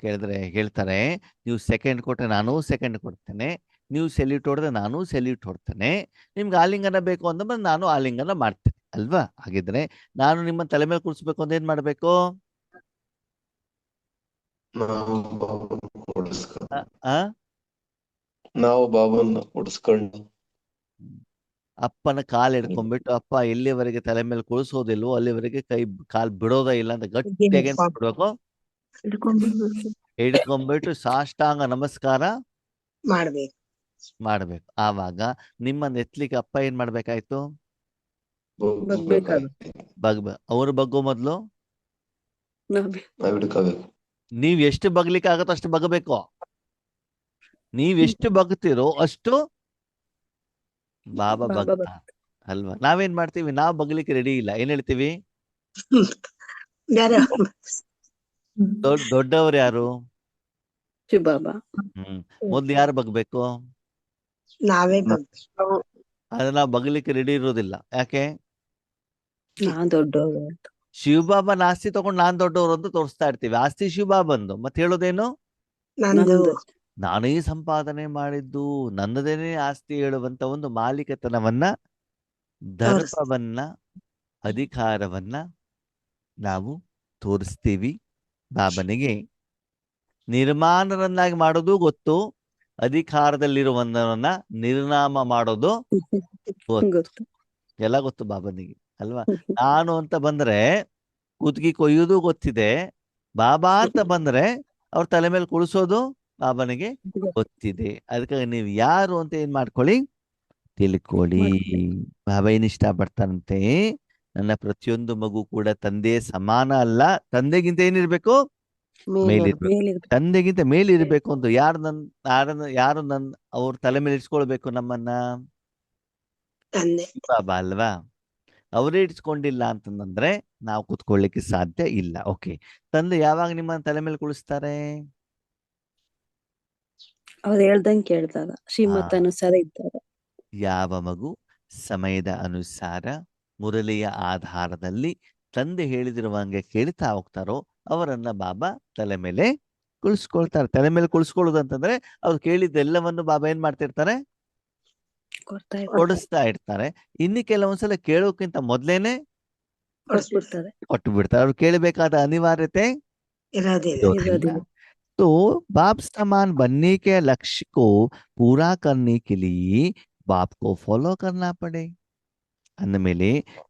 ಹೇಳ್ತಾರೆ, ನೀವು ಸೆಕೆಂಡ್ ಕೊಟ್ರೆ ನಾನು ಸೆಕೆಂಡ್ ಕೊಡ್ತೇನೆ, ನೀವು ಸೆಲ್ಯೂಟ್ ಹೊಡೆದ್ರೆ ನಾನು ಸೆಲ್ಯೂಟ್ ಹೊಡ್ತೇನೆ, ನಿಮ್ಗೆ ಆಲಿಂಗನ ಬೇಕು ಅಂದ್ರೆ ನಾನು ಆಲಿಂಗನ ಮಾಡ್ತೇನೆ ಅಲ್ವಾ? ಹಾಗಿದ್ರೆ ನಾನು ನಿಮ್ಮ ತಲೆ ಮೇಲೆ ಕುಳಿಸ್ಬೇಕು ಅಂದ್ರೆ ಏನ್ ಮಾಡ್ಬೇಕು? ನಾವು ಬಾಬನ್ನ ಕೊಡಿಸ್ಕೊಂಡು ಅಪ್ಪನ ಕಾಲ್ ಹಿಡ್ಕೊಂಡ್ಬಿಟ್ಟು, ಅಪ್ಪ ಎಲ್ಲಿವರೆಗೆ ತಲೆ ಮೇಲೆ ಕುಳಿಸೋದಿಲ್ವೋ ಅಲ್ಲಿವರೆಗೆ ಕಾಲ್ ಬಿಡೋದೇ ಇಲ್ಲ ಅಂತ ಗಟ್ಟಿಯಾಗಿ ಏನ್ ಮಾಡ್ಬೇಕು? ಹಿಡ್ಕೊಂಡ್ಬಿಟ್ಟು ಸಾಷ್ಟಾಂಗ ನಮಸ್ಕಾರ ಮಾಡ್ಬೇಕು. ಆವಾಗ ನಿಮ್ಮನ್ನ ಎತ್ತಲಿಕ್ಕೆ ಅಪ್ಪ ಏನ್ ಮಾಡ್ಬೇಕಾಯ್ತು? ಅವ್ರು ಬಗ್ಗೋ ಮೊದ್ಲು ನೀವ್ ಎಷ್ಟು ಬಗ್ಲಿಕ್ಕೆ ಆಗತ್ತೋ ಅಷ್ಟು ಬಗ್ಬೇಕು. ನೀವ್ ಎಷ್ಟು ಬಗ್ತೀರೋ ಅಷ್ಟು ಬಾಬಾ ಬಗ್ತ ಅಲ್ವಾ? ನಾವೇನ್ ಮಾಡ್ತೀವಿ? ನಾವ್ ಬಗ್ಲಿಕ್ಕೆ ರೆಡಿ ಇಲ್ಲ. ಏನ್ ಹೇಳ್ತೀವಿ? ದೊಡ್ಡವ್ರು ಯಾರು? ಶಿವಬಾಬಾ. ಮೊದ್ಲು ಯಾರು ಬಗ್ಬೇಕು? ಅದನ್ನ ಬಗಲಿಕ್ಕೆ ರೆಡಿ ಇರೋದಿಲ್ಲ. ಯಾಕೆ? ನಾನ್ ದೊಡ್ಡವ್ರು ಅಂತ. ಶಿವಬಾಬನ ಆಸ್ತಿ ತಗೊಂಡು ನಾನ್ ದೊಡ್ಡವರು ಅಂತ ತೋರಿಸ್ತಾ ಇರ್ತೀವಿ. ಆಸ್ತಿ ಶಿವಬಾಬಂದು, ಮತ್ತೆ ಹೇಳೋದೇನು? ನಂದು ನಾನೇ ಸಂಪಾದನೆ ಮಾಡಿದ್ದು, ನನ್ನದೇನೇ ಆಸ್ತಿ ಹೇಳುವಂತ ಒಂದು ಮಾಲೀಕತನವನ್ನ, ದರ್ಪವನ್ನ, ಅಧಿಕಾರವನ್ನ ನಾವು ತೋರಿಸ್ತೀವಿ. ಬಾಬನಿಗೆ ನಿರ್ಮಾಣರನ್ನಾಗಿ ಮಾಡೋದು ಗೊತ್ತು, ಅಧಿಕಾರದಲ್ಲಿರುವವನ್ನ ನಿರ್ನಾಮ ಮಾಡೋದು ಗೊತ್ತು. ಗೊತ್ತು. ಎಲ್ಲ ಗೊತ್ತು ಬಾಬನಿಗೆ ಅಲ್ವಾ? ನಾನು ಅಂತ ಬಂದ್ರೆ ಕುತ್ತಿಗೆ ಕೊಯ್ಯೋದು ಗೊತ್ತಿದೆ, ಬಾಬಾ ಅಂತ ಬಂದ್ರೆ ಅವ್ರ ತಲೆ ಮೇಲೆ ಕುಳಿಸೋದು ಬಾಬನಿಗೆ ಗೊತ್ತಿದೆ. ಅದಕ್ಕಾಗಿ ನೀವು ಯಾರು ಅಂತ ಏನ್ ಮಾಡ್ಕೊಳ್ಳಿ, ತಿಳ್ಕೊಳ್ಳಿ. ಬಾಬಾ ಏನ್ ಇಷ್ಟ ಪಡ್ತಾರಂತೆ, ನನ್ನ ಪ್ರತಿಯೊಂದು ಮಗು ಕೂಡ ತಂದೆ ಸಮಾನ ಅಲ್ಲ, ತಂದೆಗಿಂತ ಏನಿರ್ಬೇಕು? ಮೇಲಿರ್ಬೇಕು. ಮೇಲಿರ್ಬೇಕು. ತಂದೆಗಿಂತ ಮೇಲಿರ್ಬೇಕು ಅಂತ. ಯಾರು ಅವ್ರ ತಲೆ ಮೇಲೆ ಇಡ್ಸ್ಕೊಳ್ಬೇಕು ನಮ್ಮನ್ನ? ಬಾಬಾ ಅಲ್ವಾ? ಅವರೇ ಇಡ್ಸ್ಕೊಂಡಿಲ್ಲ ಅಂತಂದ್ರೆ ನಾವು ಕುತ್ಕೊಳ್ಳಿಕ್ಕೆ ಸಾಧ್ಯ ಇಲ್ಲ. ಓಕೆ, ತಂದೆ ಯಾವಾಗ ನಿಮ್ಮ ತಲೆ ಮೇಲೆ ಕುಳಿಸ್ತಾರೆ? ಅವ್ರು ಹೇಳ್ದಂಗೆ ಕೇಳಿದಾಗ, ಶ್ರೀಮತ್ ಅನುಸಾರ ಇದ್ದಾಗ. ಯಾವ ಮಗು ಸಮಯದ ಅನುಸಾರ ಮುರಳಿಯ ಆಧಾರದಲ್ಲಿ ತಂದೆ ಹೇಳಿದಿರುವಂಗೆ ಕೇಳ್ತಾ ಹೋಗ್ತಾರೋ ಅವರನ್ನ ಬಾಬಾ ತಲೆ ಮೇಲೆ ಕುಳಿಸ್ಕೊಳ್ತಾರೆ. ತಲೆ ಮೇಲೆ ಕುಳಿಸ್ಕೊಳ್ಳೋದು ಅಂತಂದ್ರೆ ಅವ್ರು ಕೇಳಿದ್ದೆಲ್ಲವನ್ನು ಬಾಬಾ ಏನ್ ಮಾಡ್ತಿರ್ತಾರೆ? ಕೊಡಿಸ್ತಾ ಇರ್ತಾರೆ. ಇನ್ನು ಕೆಲವೊಂದ್ಸಲ ಕೇಳೋಕ್ಕಿಂತ ಮೊದ್ಲೇನೆ ಕೊಟ್ಬಿಡ್ತಾರೆ. ಕೊಟ್ಟು ಬಿಡ್ತಾರೆ. ಅವ್ರು ಕೇಳಬೇಕಾದ ಅನಿವಾರ್ಯತೆ ಇರೋದಿಲ್ಲ. तो बाप समान बनने के लक्ष्य को पूरा करने के लिए बाप को फॉलो करना पड़े. ಅಂದಮೇಲೆ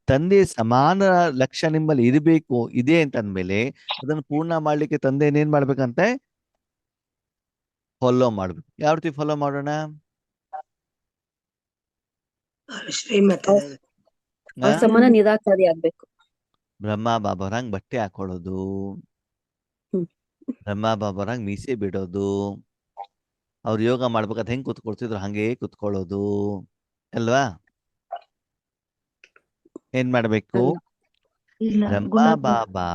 ತಂದೆ ಸಮಾನ ಲಕ್ಷ್ಯ ನಿಮ್ಮಲ್ಲಿ ಇರಬೇಕು, ಇದೆ ಅಂತ ಅಂದ್ಮೇಲೆ ಅದನ್ನು ಪೂರ್ಣ ಮಾಡ್ಲಿಕ್ಕೆ ತಂದೆ ಏನ್ ಮಾಡ್ಬೇಕಂತೆ? ಫಾಲೋ ಮಾಡ್ಬೇಕು. ಯಾವ ರೀತಿ ಫಾಲೋ ಮಾಡೋಣ? ಅವ್ರ ಸಮಾನ ನಿರಾಕಾರಿ ಆಗ್ಬೇಕು. ಬ್ರಹ್ಮ ಬಾಬಾರಂಗ್ ಬಟ್ಟೆ ಹಾಕೊಳ್ಳೋದು, ಬ್ರಹ್ಮ ಬಾಬಾರಂಗ್ ಮೀಸೆ ಬಿಡೋದು, ಅವ್ರು ಯೋಗ ಮಾಡ್ಬೇಕಾದ್ರೆ ಹೆಂಗ್ ಕುತ್ಕೊಳ್ತಿದ್ರು ಹಂಗೆ ಕುತ್ಕೊಳ್ಳೋದು ಅಲ್ವಾ? ಏನ್ ಮಾಡ್ಬೇಕು? ಬ್ರಹ್ಮ ಬಾಬಾ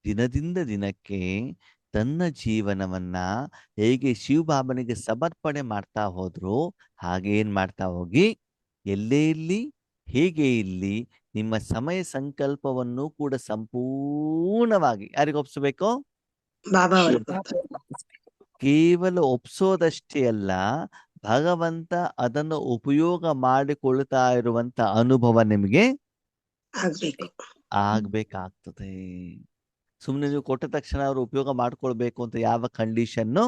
ದಿನದಿಂದ ದಿನಕ್ಕೆ ತನ್ನ ಜೀವನವನ್ನ ಹೇಗೆ ಶಿವಬಾಬನಿಗೆ ಸಮರ್ಪಣೆ ಮಾಡ್ತಾ ಹೋದ್ರು ಹಾಗೆ ಏನ್ ಮಾಡ್ತಾ ಹೋಗಿ, ಎಲ್ಲೇ ಇಲ್ಲಿ ಹೇಗೆ ಇಲ್ಲಿ ನಿಮ್ಮ ಸಮಯ ಸಂಕಲ್ಪವನ್ನು ಕೂಡ ಸಂಪೂರ್ಣವಾಗಿ ಯಾರಿಗೆ ಒಪ್ಸಬೇಕು? ಕೇವಲ ಒಪ್ಸೋದಷ್ಟೇ ಅಲ್ಲ, ಭಗವಂತ ಅದನ್ನು ಉಪಯೋಗ ಮಾಡಿಕೊಳ್ತಾ ಇರುವಂತ ಅನುಭವ ನಿಮಗೆ ಆಗ್ಬೇಕಾಗ್ತದೆ. ಸುಮ್ನೆ ನೀವು ಕೊಟ್ಟ ತಕ್ಷಣ ಅವರು ಉಪಯೋಗ ಮಾಡ್ಕೊಳ್ಬೇಕು ಅಂತ ಯಾವ ಕಂಡೀಷನ್ನು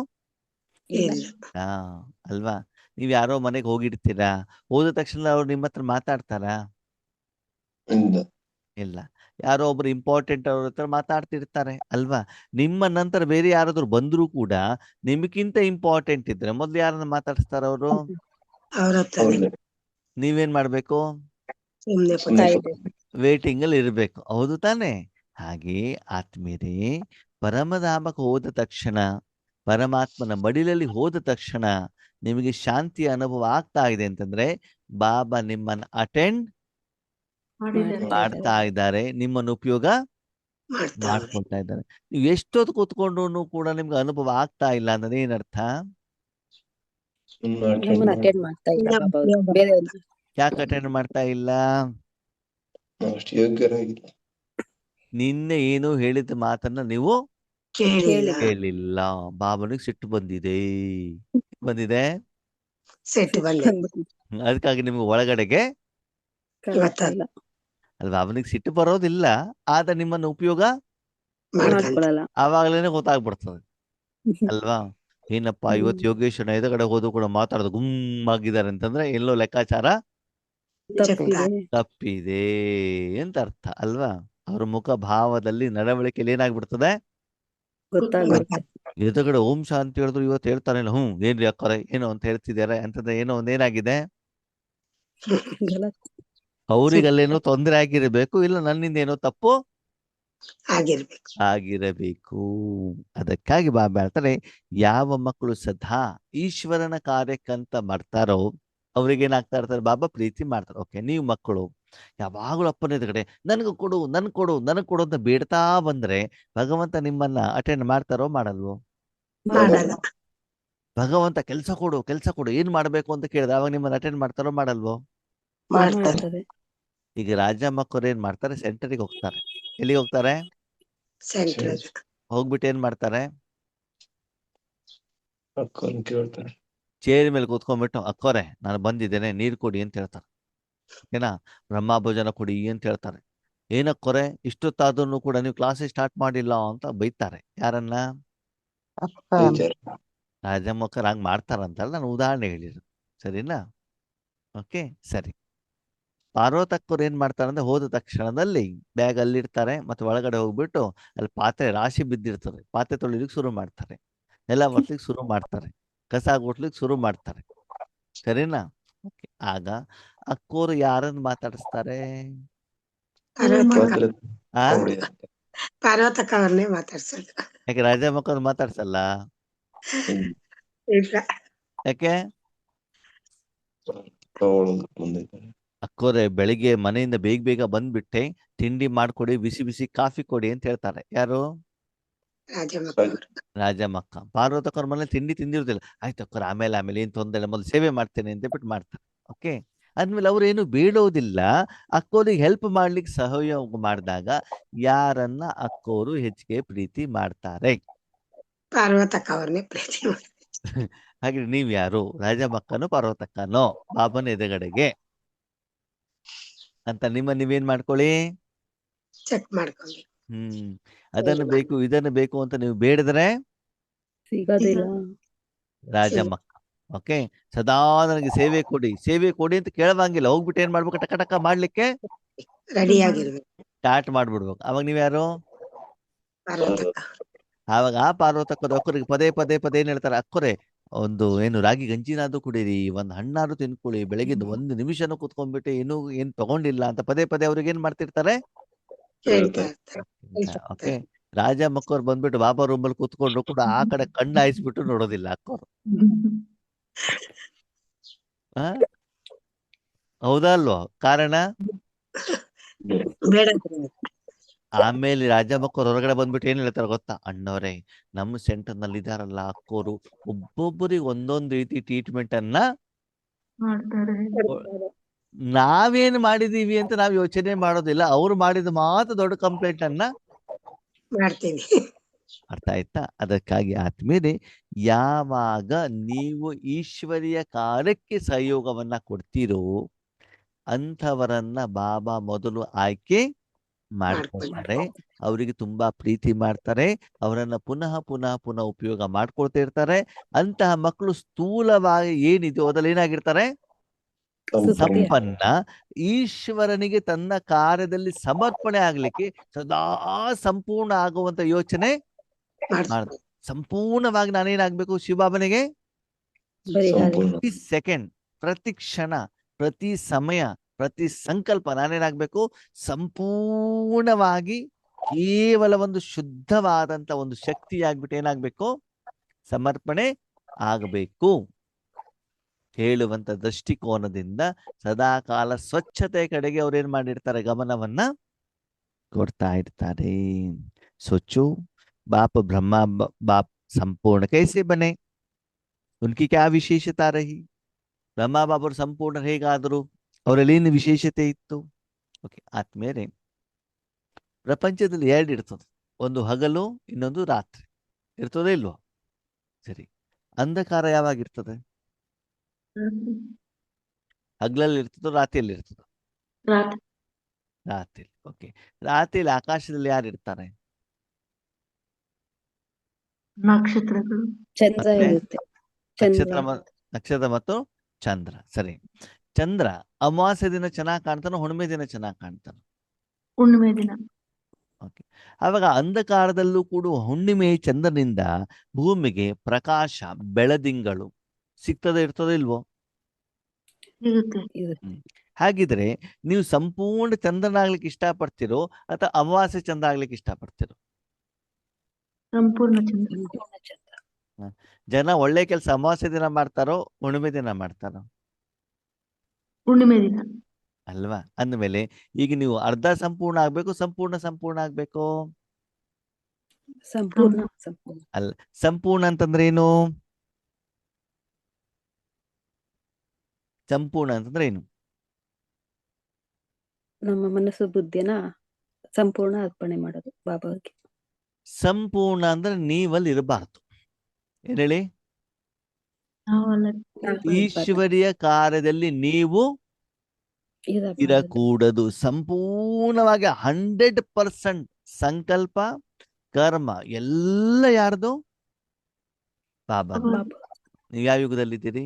ಅಲ್ವಾ? ನೀವ್ ಯಾರೋ ಮನೆಗೆ ಹೋಗಿರ್ತೀರಾ, ಹೋದ ತಕ್ಷಣ ಅವ್ರು ನಿಮ್ಮ ಹತ್ರ ಮಾತಾಡ್ತಾರಾ? ಇಲ್ಲ. ಯಾರೋ ಒಬ್ರು ಇಂಪಾರ್ಟೆಂಟ್ ಅವ್ರ ಹತ್ರ ಮಾತಾಡ್ತಿರ್ತಾರೆ ಅಲ್ವಾ? ನಿಮ್ಮ ನಂತರ ಬೇರೆ ಯಾರಾದ್ರೂ ಬಂದ್ರು ಕೂಡ ನಿಮ್ಗಿಂತ ಇಂಪಾರ್ಟೆಂಟ್ ಇದ್ರೆ ಮೊದ್ಲು ಯಾರನ್ನ ಮಾತಾಡಿಸ್ತಾರ ಅವರು? ನೀವೇನ್ ಮಾಡ್ಬೇಕು? ವೇಟಿಂಗ್ ಅಲ್ಲಿ ಇರ್ಬೇಕು. ಹೌದು ತಾನೆ? ಹಾಗೆ ಆತ್ಮೀಯರೇ, ಪರಮಧಾಮಕ್ಕೆ ಹೋದ ತಕ್ಷಣ, ಪರಮಾತ್ಮನ ಮಡಿಲಲ್ಲಿ ಹೋದ ತಕ್ಷಣ ನಿಮಗೆ ಶಾಂತಿಯ ಅನುಭವ ಆಗ್ತಾ ಇದೆ ಅಂತಂದ್ರೆ ಬಾಬಾ ನಿಮ್ಮನ್ನ ಅಟೆಂಡ್ ಮಾಡ್ತಾ ಇದ್ದಾರೆ, ನಿಮ್ಮನ್ನು ಉಪಯೋಗ ಮಾಡ್ಕೊಳ್ತಾ ಇದ್ದಾರೆ. ನೀವು ಎಷ್ಟೊತ್ತು ಕೂತ್ಕೊಂಡ್ರು ಕೂಡ ನಿಮ್ಗೆ ಅನುಭವ ಆಗ್ತಾ ಇಲ್ಲ ಅಂದ್ರೆ ಏನರ್ಥ? ಅಟೆಂಡ್ ಮಾಡ್ತಾ ಇಲ್ಲ ಬಾಬಾ ಅವ್ರು. ಬೇರೆಯವ್ರು ಯಾಕೆ ಅಟೆಂಡ್ ಮಾಡ್ತಾ ಇಲ್ಲ? ನಿನ್ನೆ ಏನು ಹೇಳಿದ ಮಾತನ್ನ ನೀವು ಕೇಳಿಲ್ಲ. ಬಾಬನಿಗೆ ಸಿಟ್ಟು ಬಂದಿದೆ. ಅದಕ್ಕಾಗಿ ನಿಮ್ಗೆ ಒಳಗಡೆಗೆ ಅಲ್ವಾ? ಅವನಿಗೆ ಸಿಟ್ಟು ಬರೋದಿಲ್ಲ, ಆದ್ರೆ ನಿಮ್ಮನ್ನು ಉಪಯೋಗ ಆವಾಗ್ಲೇನೆ ಗೊತ್ತಾಗ್ಬಿಡ್ತದೆ ಅಲ್ವಾ? ಏನಪ್ಪಾ ಇವತ್ತು ಯೋಗೇಶ್ವರ ಎದುರುಗಡೆ ಹೋದ್ರು ಕೂಡ ಮಾತಾಡೋದು ಗುಮ್ಮಾಗಿದ್ದಾರೆ ಅಂತಂದ್ರೆ ಎಲ್ಲೋ ಲೆಕ್ಕಾಚಾರ ತಪ್ಪಿದೆ ಅಂತ ಅರ್ಥ ಅಲ್ವಾ? ಅವ್ರ ಮುಖ ಭಾವದಲ್ಲಿ ನಡವಳಿಕೆಯಲ್ಲಿ ಏನಾಗ್ಬಿಡ್ತದೆ? ಎದುರುಗಡೆ ಓಂ ಶಾಂತಿ ಹೇಳಿದ್ರು ಇವತ್ತು ಹೇಳ್ತಾನೆ, ಏನ್ರಿ ಅಕ್ಕರೆ ಏನೋ ಅಂತ ಹೇಳ್ತಿದ್ದಾರೆ ಅಂತಂದ್ರೆ ಏನೋ ಒಂದೇನಾಗಿದೆ? ಅವ್ರಿಗೆ ಅಲ್ಲೇನೋ ತೊಂದರೆ ಆಗಿರ್ಬೇಕು, ಇಲ್ಲ ನನ್ನಿಂದ ಏನೋ ತಪ್ಪು ಆಗಿರಬೇಕು. ಅದಕ್ಕಾಗಿ ಬಾಬಾ ಹೇಳ್ತಾರೆ, ಯಾವ ಮಕ್ಕಳು ಸದಾ ಈಶ್ವರನ ಕಾರ್ಯಕ್ಕಂತ ಮಾಡ್ತಾರೋ ಅವ್ರಿಗೇನಾಗ್ತಾ ಇರ್ತಾರೆ? ಬಾಬಾ ಪ್ರೀತಿ ಮಾಡ್ತಾರೆ. ಓಕೆ, ನೀವು ಮಕ್ಕಳು ಯಾವಾಗಲೂ ಅಪ್ಪನ ಎದುರುಗಡೆ ನನ್ಗೆ ಕೊಡು ನನಗ್ ಕೊಡು ಅಂತ ಬೇಡ್ತಾ ಬಂದ್ರೆ ಭಗವಂತ ನಿಮ್ಮನ್ನ ಅಟೆಂಡ್ ಮಾಡ್ತಾರೋ ಮಾಡಲ್ವೋ? ಭಗವಂತ ಕೆಲ್ಸ ಕೊಡು ಏನ್ ಮಾಡ್ಬೇಕು ಅಂತ ಕೇಳಿದ್ರೆ ಅವಾಗ ನಿಮ್ಮನ್ನ ಅಟೆಂಡ್ ಮಾಡ್ತಾರೋ ಮಾಡಲ್ವೋ? ಮಾಡ್ತಾರೆ. ಈಗ ರಾಜ ಮಕ್ಕಳು ಏನ್ ಮಾಡ್ತಾರೆ, ಸೆಂಟರಿಗೆ ಹೋಗ್ತಾರೆ. ಎಲ್ಲಿಗೆ ಹೋಗ್ತಾರೆ? ಹೋಗ್ಬಿಟ್ಟು ಏನ್ ಮಾಡ್ತಾರೆ? ಅಕ್ಕನ್ ಕೇಳ್ತಾರೆ. ಚೇರ್ ಮೇಲೆ ಕೂತ್ಕೊಂಡ್ಬಿಟ್ಟು, ಅಕ್ಕೋರೆ ನಾನು ಬಂದಿದ್ದೇನೆ, ನೀರು ಕೊಡಿ ಅಂತ ಹೇಳ್ತಾರೆ. ಓಕೆನಾ? ಬ್ರಹ್ಮಭೋಜನ ಕೊಡಿ ಅಂತ ಹೇಳ್ತಾರೆ. ಏನಕ್ಕೋರೆ ಇಷ್ಟೊತ್ತಾದ್ರೂ ಕೂಡ ನೀವು ಕ್ಲಾಸೇ ಸ್ಟಾರ್ಟ್ ಮಾಡಿಲ್ಲ ಅಂತ ಬೈತಾರೆ. ಯಾರನ್ನ? ಟೀಚರ್. ರಾಜ ಮಕ್ಕಳು ಹಂಗ್ ಮಾಡ್ತಾರಂತಲ್ಲ, ನಾನು ಉದಾಹರಣೆ ಹೇಳಿರೋದು. ಸರಿನಾ? ಓಕೆ, ಸರಿ. ಪಾರ್ವತಕ್ಕವ್ರು ಏನ್ ಮಾಡ್ತಾರಂದ್ರೆ, ಹೋದ ತಕ್ಷಣದಲ್ಲಿ ಬ್ಯಾಗ್ ಅಲ್ಲಿಡ್ತಾರೆ, ಮತ್ತೆ ಒಳಗಡೆ ಹೋಗ್ಬಿಟ್ಟು ಅಲ್ಲಿ ಪಾತ್ರೆ ರಾಶಿ ಬಿದ್ದಿರ್ತದೆ, ಪಾತ್ರೆ ತೊಳಿಲಿಕ್ಕೆ ಶುರು ಮಾಡ್ತಾರೆ, ನೆಲ ಒರ್ಸ್ಲಿಕ್ಕೆ ಶುರು ಮಾಡ್ತಾರೆ, ಕಸ ಗುಡ್ಲಿಕ್ಕೆ ಶುರು ಮಾಡ್ತಾರೆ. ಸರಿನಾ? ಓಕೆ. ಆಗ ಅಕ್ಕೋರು ಯಾರನ್ನ ಮಾತಾಡಿಸ್ತಾರೆ? ಆ ಪಾರ್ವತಕ್ಕ ಅವ್ರನ್ನೇ ಮಾತಾಡ್ಸೋದು. ಯಾಕೆ ರಾಜ ಮಕ್ಕಳು ಮಾತಾಡ್ಸಲ್ಲ? ಯಾಕೆ? ಅಕ್ಕೋರೆ ಬೆಳಿಗ್ಗೆ ಮನೆಯಿಂದ ಬೇಗ ಬೇಗ ಬಂದ್ಬಿಟ್ಟೆ, ತಿಂಡಿ ಮಾಡ್ಕೊಡಿ, ಬಿಸಿ ಬಿಸಿ ಕಾಫಿ ಕೊಡಿ ಅಂತ ಹೇಳ್ತಾರೆ. ಯಾರು? ರಾಜಮಕ್ಕ. ಪಾರ್ವತಕ್ಕವ್ರ ಮನೇಲಿ ತಿಂಡಿ ತಿಂದಿರುದಿಲ್ಲ. ಆಯ್ತು ಅಕ್ಕೋರ, ಆಮೇಲೆ ಏನ್ ತೊಂದರೆ, ಮೊದಲು ಸೇವೆ ಮಾಡ್ತೇನೆ ಅಂತ ಬಿಟ್ಟು ಮಾಡ್ತಾರೆ. ಓಕೆ. ಆದ್ಮೇಲೆ ಅವ್ರು ಏನು ಬೇಡೋದಿಲ್ಲ. ಅಕ್ಕೋರಿಗೆ ಹೆಲ್ಪ್ ಮಾಡ್ಲಿಕ್ಕೆ ಸಹಯೋಗ ಮಾಡಿದಾಗ ಯಾರನ್ನ ಅಕ್ಕೋರು ಹೆಚ್ಚಿಗೆ ಪ್ರೀತಿ ಮಾಡ್ತಾರೆ? ಪಾರ್ವತಕ್ಕ ಅವ್ರನ್ನೇ ಪ್ರೀತಿ ಹಾಗೆ ನೀವ್ ಯಾರು? ರಾಜಮಕ್ಕನೋ ಪಾರ್ವತಕ್ಕನೋ? ಬಾಬನ ಎದುರುಗಡೆಗೆ ಅಂತ ನೀವೇನ್ ಮಾಡ್ಕೊಳ್ಳಿ, ಚೆಕ್ ಮಾಡ್ಕೊಂಡು. ಅದನ್ನು ಬೇಕು ಇದನ್ನು ಬೇಕು ಅಂತ ನೀವು ಬೇಡಿದ್ರೆ ಸಿಗೋದಿಲ್ಲ. ರಾಜಮಕ್ಕ. ಓಕೆ. ಸದಾ ನನಗೆ ಸೇವೆ ಕೊಡಿ ಸೇವೆ ಕೊಡಿ ಅಂತ ಕೇಳವಂಗಿಲ್ಲ. ಹೋಗ್ಬಿಟ್ಟು ಏನ್ ಮಾಡ್ಬೇಕು, ಟಕ ಟಕ ಮಾಡ್ಲಿಕ್ಕೆ ರೆಡಿ ಆಗಿರ್ಬೇಕು. ಸ್ಟಾರ್ಟ್ ಮಾಡ್ಬಿಡ್ಬೇಕು. ಅವಾಗ ನೀವ್ಯಾರು? ಆವಾಗ ಆ ಪಾರ್ವತಕ್ಕರು ಅಕ್ಕರಿಗೆ ಪದೇ ಪದೇ ಪದೇ ಏನ್ ಹೇಳ್ತಾರೆ, ಅಕ್ಕರೆ ಒಂದು ಏನು ರಾಗಿ ಗಂಜಿನಾದ್ರೂ ಕುಡೀರಿ, ಒಂದ್ ಹಣ್ಣಾದ್ರೂ ತಿನ್ಕೊಳ್ಳಿ, ಬೆಳಗಿಂದ 1 ನಿಮಿಷನೂ ಕುತ್ಕೊಂಡ್ಬಿಟ್ಟು ಏನ್ ತಗೊಂಡಿಲ್ಲ ಅಂತ ಪದೇ ಪದೇ ಅವ್ರಿಗೆ ಏನ್ ಮಾಡ್ತಿರ್ತಾರೆ? ಓಕೆ. ರಾಜ ಮಕ್ಕಳು ಬಂದ್ಬಿಟ್ಟು ಬಾಬಾ ರೂಮಲ್ಲಿ ಕೂತ್ಕೊಂಡ್ರು ಕೂಡ ಆ ಕಡೆ ಕಣ್ಣು ಹಾಯಿಸ್ಬಿಟ್ಟು ನೋಡೋದಿಲ್ಲ ಅಕ್ಕೋರು. ಹೌದಾ ಅಲ್ವಾ? ಕಾರಣ ಆಮೇಲೆ ರಾಜ ಮಕ್ಕಳು ಹೊರಗಡೆ ಬಂದ್ಬಿಟ್ಟು ಏನ್ ಹೇಳ್ತಾರೆ ಗೊತ್ತಾ? ಅಣ್ಣವ್ರೆ, ನಮ್ಮ ಸೆಂಟರ್ ನಲ್ಲಿ ಇದಾರಲ್ಲ ಅಕ್ಕೋರು, ಒಬ್ಬೊಬ್ಬರಿಗೆ ಒಂದೊಂದು ರೀತಿ ಟ್ರೀಟ್ಮೆಂಟ್ ಅನ್ನ ಮಾಡ್ತಾರೆ. ನಾವೇನು ಮಾಡಿದೀವಿ ಅಂತ ನಾವ್ ಯೋಚನೆ ಮಾಡೋದಿಲ್ಲ, ಅವ್ರು ಮಾಡಿದ ಮಾತ್ರ ದೊಡ್ಡ ಕಂಪ್ಲೇಂಟ್ ಅನ್ನ ಮಾಡ್ತೀವಿ. ಅರ್ಥ ಆಯ್ತಾ? ಅದಕ್ಕಾಗಿ ಆದ್ಮೇಲೆ ಯಾವಾಗ ನೀವು ಈಶ್ವರಿಯ ಕಾರ್ಯಕ್ಕೆ ಸಹಯೋಗವನ್ನ ಕೊಡ್ತೀರೋ ಅಂಥವರನ್ನ ಬಾಬಾ ಮೊದಲು ಆಯ್ಕೆ ಮಾಡ್ಕೊಳ್ತಾರೆ. ಅವರಿಗೆ ತುಂಬಾ ಪ್ರೀತಿ ಮಾಡ್ತಾರೆ, ಅವರನ್ನ ಪುನಃ ಪುನಃ ಪುನಃ ಉಪಯೋಗ ಮಾಡ್ಕೊಳ್ತಾ ಇರ್ತಾರೆ. ಅಂತಹ ಮಕ್ಕಳು ಸ್ಥೂಲವಾಗಿ ಏನಿದೆಯೋ ಅದ್ರಲ್ಲಿ ಏನಾಗಿರ್ತಾರೆ? ಸಂಪನ್ನ. ಈಶ್ವರನಿಗೆ ತನ್ನ ಕಾರ್ಯದಲ್ಲಿ ಸಮರ್ಪಣೆ ಆಗ್ಲಿಕ್ಕೆ ಸದಾ ಸಂಪೂರ್ಣ ಆಗುವಂತ ಯೋಚನೆ ಮಾಡ್ತಾರೆ. ಸಂಪೂರ್ಣವಾಗಿ ನಾನೇನಾಗ್ಬೇಕು ಶಿವಬಾಬನಿಗೆ? ಪ್ರತಿ ಸೆಕೆಂಡ್, ಪ್ರತಿ ಕ್ಷಣ, ಪ್ರತಿ ಸಮಯ, ಪ್ರತಿ ಸಂಕಲ್ಪ ನಾನೇನಾಗ್ಬೇಕು? ಸಂಪೂರ್ಣವಾಗಿ ಕೇವಲ ಒಂದು ಶುದ್ಧವಾದಂತ ಒಂದು ಶಕ್ತಿಯಾಗ್ಬಿಟ್ಟು ಏನಾಗ್ಬೇಕು? ಸಮರ್ಪಣೆ ಆಗಬೇಕು ಹೇಳುವಂತ ದೃಷ್ಟಿಕೋನದಿಂದ ಸದಾಕಾಲ ಸ್ವಚ್ಛತೆ ಕಡೆಗೆ ಅವ್ರೇನ್ ಮಾಡಿರ್ತಾರೆ? ಗಮನವನ್ನ ಕೊಡ್ತಾ ಇರ್ತಾರೆ. सोचो बाप ब्रह्मा बाप संपूर्ण कैसे बने? उनकी क्या विशेषता रही? ಬ್ರಹ್ಮ ಬಾಬರು ಸಂಪೂರ್ಣ ಹೇಗಾದರು? ಅವರಲ್ಲಿ ಏನು ವಿಶೇಷತೆ ಇತ್ತು? ಓಕೆ. ಆದ್ಮೇಲೆ ಪ್ರಪಂಚದಲ್ಲಿ 2 ಇರ್ತದೆ, ಒಂದು ಹಗಲು, ಇನ್ನೊಂದು ರಾತ್ರಿ. ಇರ್ತದೆ ಇಲ್ವಾ? ಸರಿ. ಅಂಧಕಾರ ಯಾವಾಗಿರ್ತದೆ? ಹಗಲಲ್ಲಿ ಇರ್ತದೋ ರಾತ್ರಿಯಲ್ಲಿ ಇರ್ತದೋ? ರಾತ್ರಿ. ಓಕೆ. ರಾತ್ರಿಯಲ್ಲಿ ಆಕಾಶದಲ್ಲಿ ಯಾರು ಇರ್ತಾರೆ? ನಕ್ಷತ್ರಗಳು. ಚಂದ್ರ ಇರುತ್ತೆ. ನಕ್ಷತ್ರ ಮತ್ತು ಚಂದ್ರ. ಸರಿ. ಚಂದ್ರ ಅಮಾವಾಸ್ಯೆ ದಿನ ಚೆನ್ನಾಗಿ ಕಾಣ್ತಾನೋ ಹುಣ್ಣಿಮೆ ದಿನ ಚೆನ್ನಾಗಿ ಕಾಣ್ತಾನೋ? ಹುಣ್ಣಿಮೆ ದಿನ. ಓಕೆ. ಆವಾಗ ಅಂಧಕಾರದಲ್ಲೂ ಕೂಡ ಹುಣ್ಣಿಮೆ ಚಂದ್ರನಿಂದ ಭೂಮಿಗೆ ಪ್ರಕಾಶ, ಬೆಳದಿಂಗಳು ಸಿಗ್ತದೆ ಇರ್ತದೆ ಇಲ್ವೋ? ಹಾಗಿದ್ರೆ ನೀವು ಸಂಪೂರ್ಣ ಚಂದ್ರನಾಗ್ಲಿಕ್ಕೆ ಇಷ್ಟಪಡ್ತಿರೋ ಅಥವಾ ಅಮಾವಾಸ್ಯೆ ಚಂದ್ರ ಆಗ್ಲಿಕ್ಕೆ ಇಷ್ಟಪಡ್ತಿರೋ? ಸಂಪೂರ್ಣ ಚಂದ್ರ. ಜನ ಒಳ್ಳೆ ಕೆಲಸ ಅಮಾವಾಸ್ಯೆ ದಿನ ಮಾಡ್ತಾರೋ ಹುಣ್ಣಿಮೆ ದಿನ ಮಾಡ್ತಾರೋ? ಹುಣ್ಣಿಮೆ ದಿನ ಅಲ್ವಾ? ಅಂದಮೇಲೆ ಈಗ ನೀವು ಅರ್ಧ ಸಂಪೂರ್ಣ ಆಗ್ಬೇಕು, ಸಂಪೂರ್ಣ ಆಗ್ಬೇಕು? ಸಂಪೂರ್ಣ. ಅಲ್ಲ, ಸಂಪೂರ್ಣ ಅಂತಂದ್ರೆ ಏನು? ಸಂಪೂರ್ಣ ಅಂತಂದ್ರೆ ಏನು? ನಮ್ಮ ಮನಸ್ಸು ಬುದ್ಧಿನ ಸಂಪೂರ್ಣ ಅರ್ಪಣೆ ಮಾಡೋದು ಬಾಬಾಗೆ. ಸಂಪೂರ್ಣ ಅಂದ್ರೆ ನೀವಲ್ಲಿ ಇರಬಾರ್ದು. ಏನ್ ಹೇಳಿ? ನಾವಲ್ಲ ಈಶ್ವರಿಯ ಕಾರ್ಯದಲ್ಲಿ ನೀವು ಇರಬಾರದು. ಇರಕೂಡದು. ಸಂಪೂರ್ಣವಾಗಿ 100% ಸಂಕಲ್ಪ ಕರ್ಮ ಎಲ್ಲ ಯಾರ್ದು? ಬಾಬಾ. ಬಾಬಾ ನೀವು ಯಾವ ಯುಗದಲ್ಲಿದ್ದೀರಿ?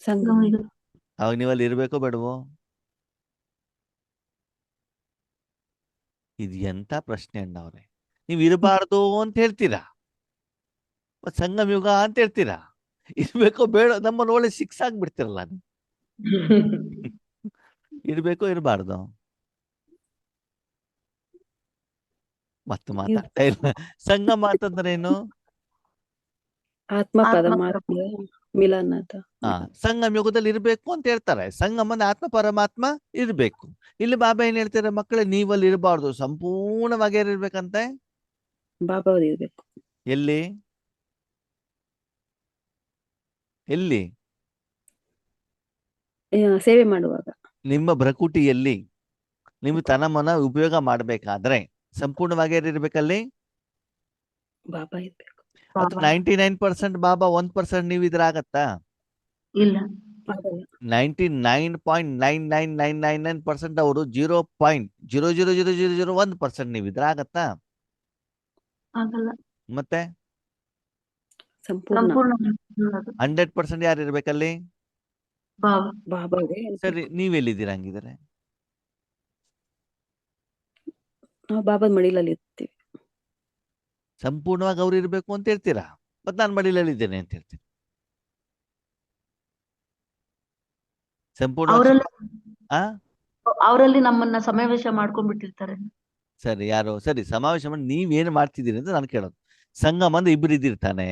ಸಂಗಮ ಅವಾಗ ನೀವಲ್ಲಿ ಇರ್ಬೇಕೋ ಬೇಡವೋ? ಇದು ಎಂತ ಪ್ರಶ್ನೆ ಅಣ್ಣವ್ರೆ. ನೀವು ಇರಬಾರ್ದು ಅಂತ ಹೇಳ್ತೀರಾ, ಮತ್ ಸಂಗಮ ಯುಗ ಅಂತ ಹೇಳ್ತೀರಾ. ಇರ್ಬೇಕೋ ಬೇಡ, ನಮ್ಮನ್ನು ಒಳ್ಳೆ ಶಿಕ್ಷೆ ಆಗ್ಬಿಡ್ತಿರಲ್ಲ ನೀವು. ಇರ್ಬೇಕೋ ಇರಬಾರ್ದು? ಮತ್ತೆ ಮಾತಾಡ್ತಾ ಇಲ್ಲ. ಸಂಗಮ ಅಂತಂದ್ರೆ ಏನು? ಆತ್ಮ ಪರಮಾತ್ಮ ಮಿಲನದ. ಸಂಗಮ ಯುಗದಲ್ಲಿ ಇರ್ಬೇಕು ಅಂತ ಹೇಳ್ತಾರೆ. ಸಂಗಮನ ಆತ್ಮ ಪರಮಾತ್ಮ ಇರ್ಬೇಕು. ಇಲ್ಲಿ ಬಾಬಾ ಏನ್ ಹೇಳ್ತಾರೆ? ಮಕ್ಕಳೇ, ನೀವಲ್ಲಿ ಇರಬಾರ್ದು, ಸಂಪೂರ್ಣವಾಗಿ ಇರ್ಬೇಕಂತೆ. ಬಾಬಾ ಅವ್ರು ಇರ್ಬೇಕು. ಎಲ್ಲಿ ಎಲ್ಲಿ? ಸೇವೆ ಮಾಡುವಾಗ ನಿಮ್ಮ ಭ್ರಕುಟಿಯಲ್ಲಿ ನೀವು ತನ ಮನ ಉಪಯೋಗ ಮಾಡ್ಬೇಕಾದ್ರೆ ಸಂಪೂರ್ಣವಾಗಿ ಇರ್ಬೇಕಲ್ಲಿ. ಬಾಬಾ ಇರ್ಬೇಕು. 99% ಬಾಬಾ 1% ನೀವು ಇದ್ರಾಗತ್ತಾ? ಇಲ್ಲ. ಆಗಲ್ಲ. 99.99999% ಅವರು 0.0000001% ನೀವು ಇದ್ರಾಗತ್ತಾ? ಆಗಲ್ಲ. ಮತ್ತೆ ಸಂಪೂರ್ಣ 100% ಯಾರು ಇರ್ಬೇಕಲ್ಲಿ? ಬಾಬಾಗೆ ಸರಿ, ನೀವೆಲ್ಲಿದ್ದೀರಾ ಹಂಗಿದ್ರೆ? ನಾವು ಬಾಬಾದ ಮಡಿಲಲ್ಲಿ ಇರ್ತೀವಿ. ಸಂಪೂರ್ಣವಾಗಿ ಅವ್ರು ಇರ್ಬೇಕು ಅಂತ ಹೇಳ್ತೀರಾ, ಮತ್ ನಾನು ಮಡಿಲಲ್ಲಿ ಇದ್ದೇನೆ ಅಂತ ಹೇಳ್ತೀನಿ. ಸಂಪೂರ್ಣವಾಗಿ ಅವರಲ್ಲಿ ನಮ್ಮನ್ನ ಸಮಾವೇಶ ಮಾಡ್ಕೊಂಡ್ಬಿಟ್ಟಿರ್ತಾರೆ. ಸರಿ, ಯಾರು? ಸರಿ, ಸಮಾವೇಶ ಮಾಡಿ ನೀವೇನು ಮಾಡ್ತಿದ್ದೀರಿ ಅಂತ ನಾನು ಕೇಳೋದು. ಸಂಗಮ ಅಂದ್ರೆ ಇಬ್ರು ಇದ್ದಿರ್ತಾನೆ.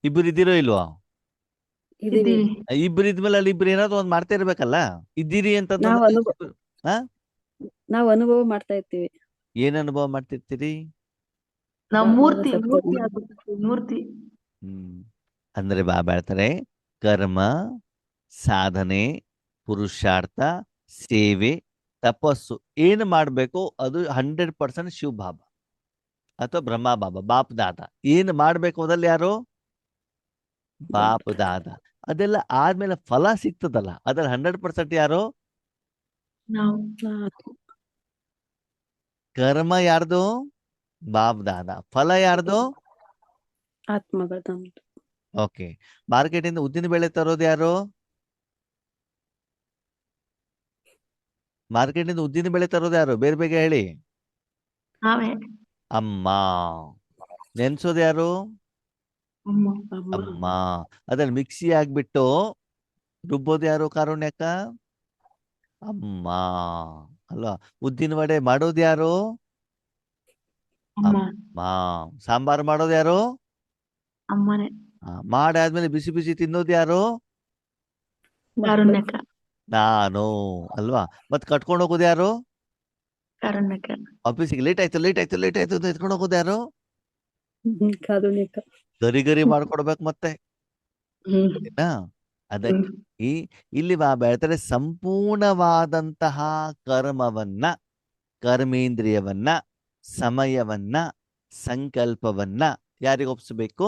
ಇಬ್ರು ಇದ್ದೀರೋ ಇಲ್ವಾ? ಇದೀವಿ. ಇಬ್ರು ಇದ್ಮೇಲೆ ಅಲ್ಲಿ ಇಬ್ರು ಏನಾದ್ರು ಒಂದ್ ಮಾಡ್ತಾ ಇರ್ಬೇಕಲ್ಲ. ಇದ್ದೀರಿ ಅಂತಂದ್ರೆ ನಾವು ಅನುಭವ ಮಾಡ್ತಾ ಇರ್ತೀವಿ. ಏನ್ ಅನುಭವ ಮಾಡ್ತಿರ್ತೀರಿ? ನಾವು ಮೂರ್ತಿ ಅಂದ್ರೆ ಬಾಬಾ ಹೇಳ್ತಾರೆ, ಕರ್ಮ, ಸಾಧನೆ, ಪುರುಷಾರ್ಥ, ಸೇವೆ, ತಪಸ್ಸು ಏನು ಮಾಡ್ಬೇಕು ಅದು 100% ಶಿವ ಬಾಬಾ ಅಥವಾ ಬ್ರಹ್ಮ ಬಾಬಾ, ಬಾಪ್ ದಾದ ಏನು ಮಾಡ್ಬೇಕು ಅದ್ರಲ್ಲಿ ಯಾರು? ಬಾಪ್ ದಾದ. ಅದೆಲ್ಲ ಆದ್ಮೇಲೆ ಫಲ ಸಿಗ್ತದಲ್ಲ, ಅದ್ರಲ್ಲಿ 100% ಯಾರು? ಕರ್ಮ ಯಾರ್ದು? ಬಾಪ್ ದಾದ. ಫಲ ಯಾರ್ದು? ಆತ್ಮಗಳು. ಓಕೆ. ಮಾರ್ಕೆಟ್ ಇಂದ ಉದ್ದಿನ ಬೇಳೆ ತರೋದು ಯಾರು? ಮಾರ್ಕೆಟ್ ಇಂದ ಉದ್ದಿನ ಬೇಳೆ ತರೋದು ಯಾರು? ಬೇರೆ ಬೇಗ ಹೇಳಿ. ಅಮ್ಮ. ನೆನ್ಸೋದು ಯಾರು? ಅಮ್ಮ. ಅದ್ರಲ್ಲಿ ಮಿಕ್ಸಿ ಆಗ್ಬಿಟ್ಟು ರುಬ್ಬೋದು ಯಾರು? ಕಾರುಣ್ಯಕ್ಕ. ಅಮ್ಮ ಅಲ್ವಾ? ಉದ್ದಿನ ವಡೆ ಮಾಡೋದು ಯಾರು? ಅಮ್ಮ. ಸಾಂಬಾರ್ ಮಾಡೋದು ಯಾರು? ಅಮ್ಮನೇ. ಮಾಡಾದ್ಮೇಲೆ ಬಿಸಿ ಬಿಸಿ ತಿನ್ನೋದು ಯಾರು? ನಾನು ಅಲ್ವಾ? ಮತ್ ಕಟ್ಕೊಂಡು ಹೋಗೋದು ಯಾರು? ಆಫೀಸಿಗೆ ಲೇಟ್ ಆಯ್ತು ಅಂತ ಎತ್ಕೊಂಡು ಹೋಗೋದು ಯಾರು? ಗರಿ ಗರಿ ಮಾಡ್ಕೊಡ್ಬೇಕು ಮತ್ತೆ. ಅದಕ್ಕೆ ಇಲ್ಲಿ ಬಾಬಾ ಹೇಳ್ತಾರೆ, ಸಂಪೂರ್ಣವಾದಂತಹ ಕರ್ಮವನ್ನ, ಕರ್ಮೇಂದ್ರಿಯವನ್ನ, ಸಮಯವನ್ನ, ಸಂಕಲ್ಪವನ್ನ ಯಾರಿಗೆ ಒಪ್ಪಿಸಬೇಕು?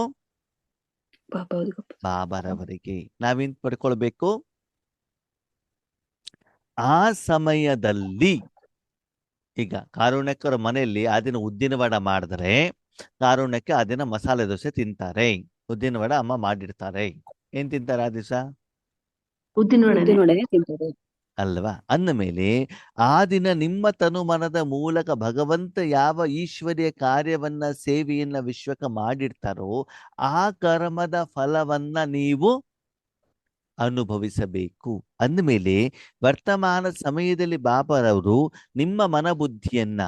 ಬಾಬಾರವರಿಗೆ. ನಾವೇನ್ ಪಡ್ಕೊಳ್ಬೇಕು? ಆ ಸಮಯದಲ್ಲಿ ಈಗ ಕಾರುಣ್ಯಕ್ಕರ ಮನೆಯಲ್ಲಿ ಆ ದಿನ ಉದ್ದಿನ ವಡ ಮಾಡಿದ್ರೆ ಕಾರುಣ್ಯಕ್ಕೆ ಆ ದಿನ ಮಸಾಲೆ ದೋಸೆ ತಿಂತಾರೆ. ಉದ್ದಿನ ವಡ ಅಮ್ಮ ಮಾಡಿರ್ತಾರೆ. ಏನ್ ತಿಂತಾರೆ ಆ ದಿವಸ? ಅಲ್ವಾ? ಅಂದ ಮೇಲೆ ಆ ದಿನ ನಿಮ್ಮ ತನು ಮನದ ಮೂಲಕ ಭಗವಂತ ಯಾವ ಈಶ್ವರಿಯ ಕಾರ್ಯವನ್ನ, ಸೇವೆಯನ್ನ ವಿಶ್ವಕ್ಕೆ ಮಾಡಿರ್ತಾರೋ ಆ ಕರ್ಮದ ಫಲವನ್ನ ನೀವು ಅನುಭವಿಸಬೇಕು. ಅಂದಮೇಲೆ ವರ್ತಮಾನ ಸಮಯದಲ್ಲಿ ಬಾಬಾರವರು ನಿಮ್ಮ ಮನಬುದ್ಧಿಯನ್ನ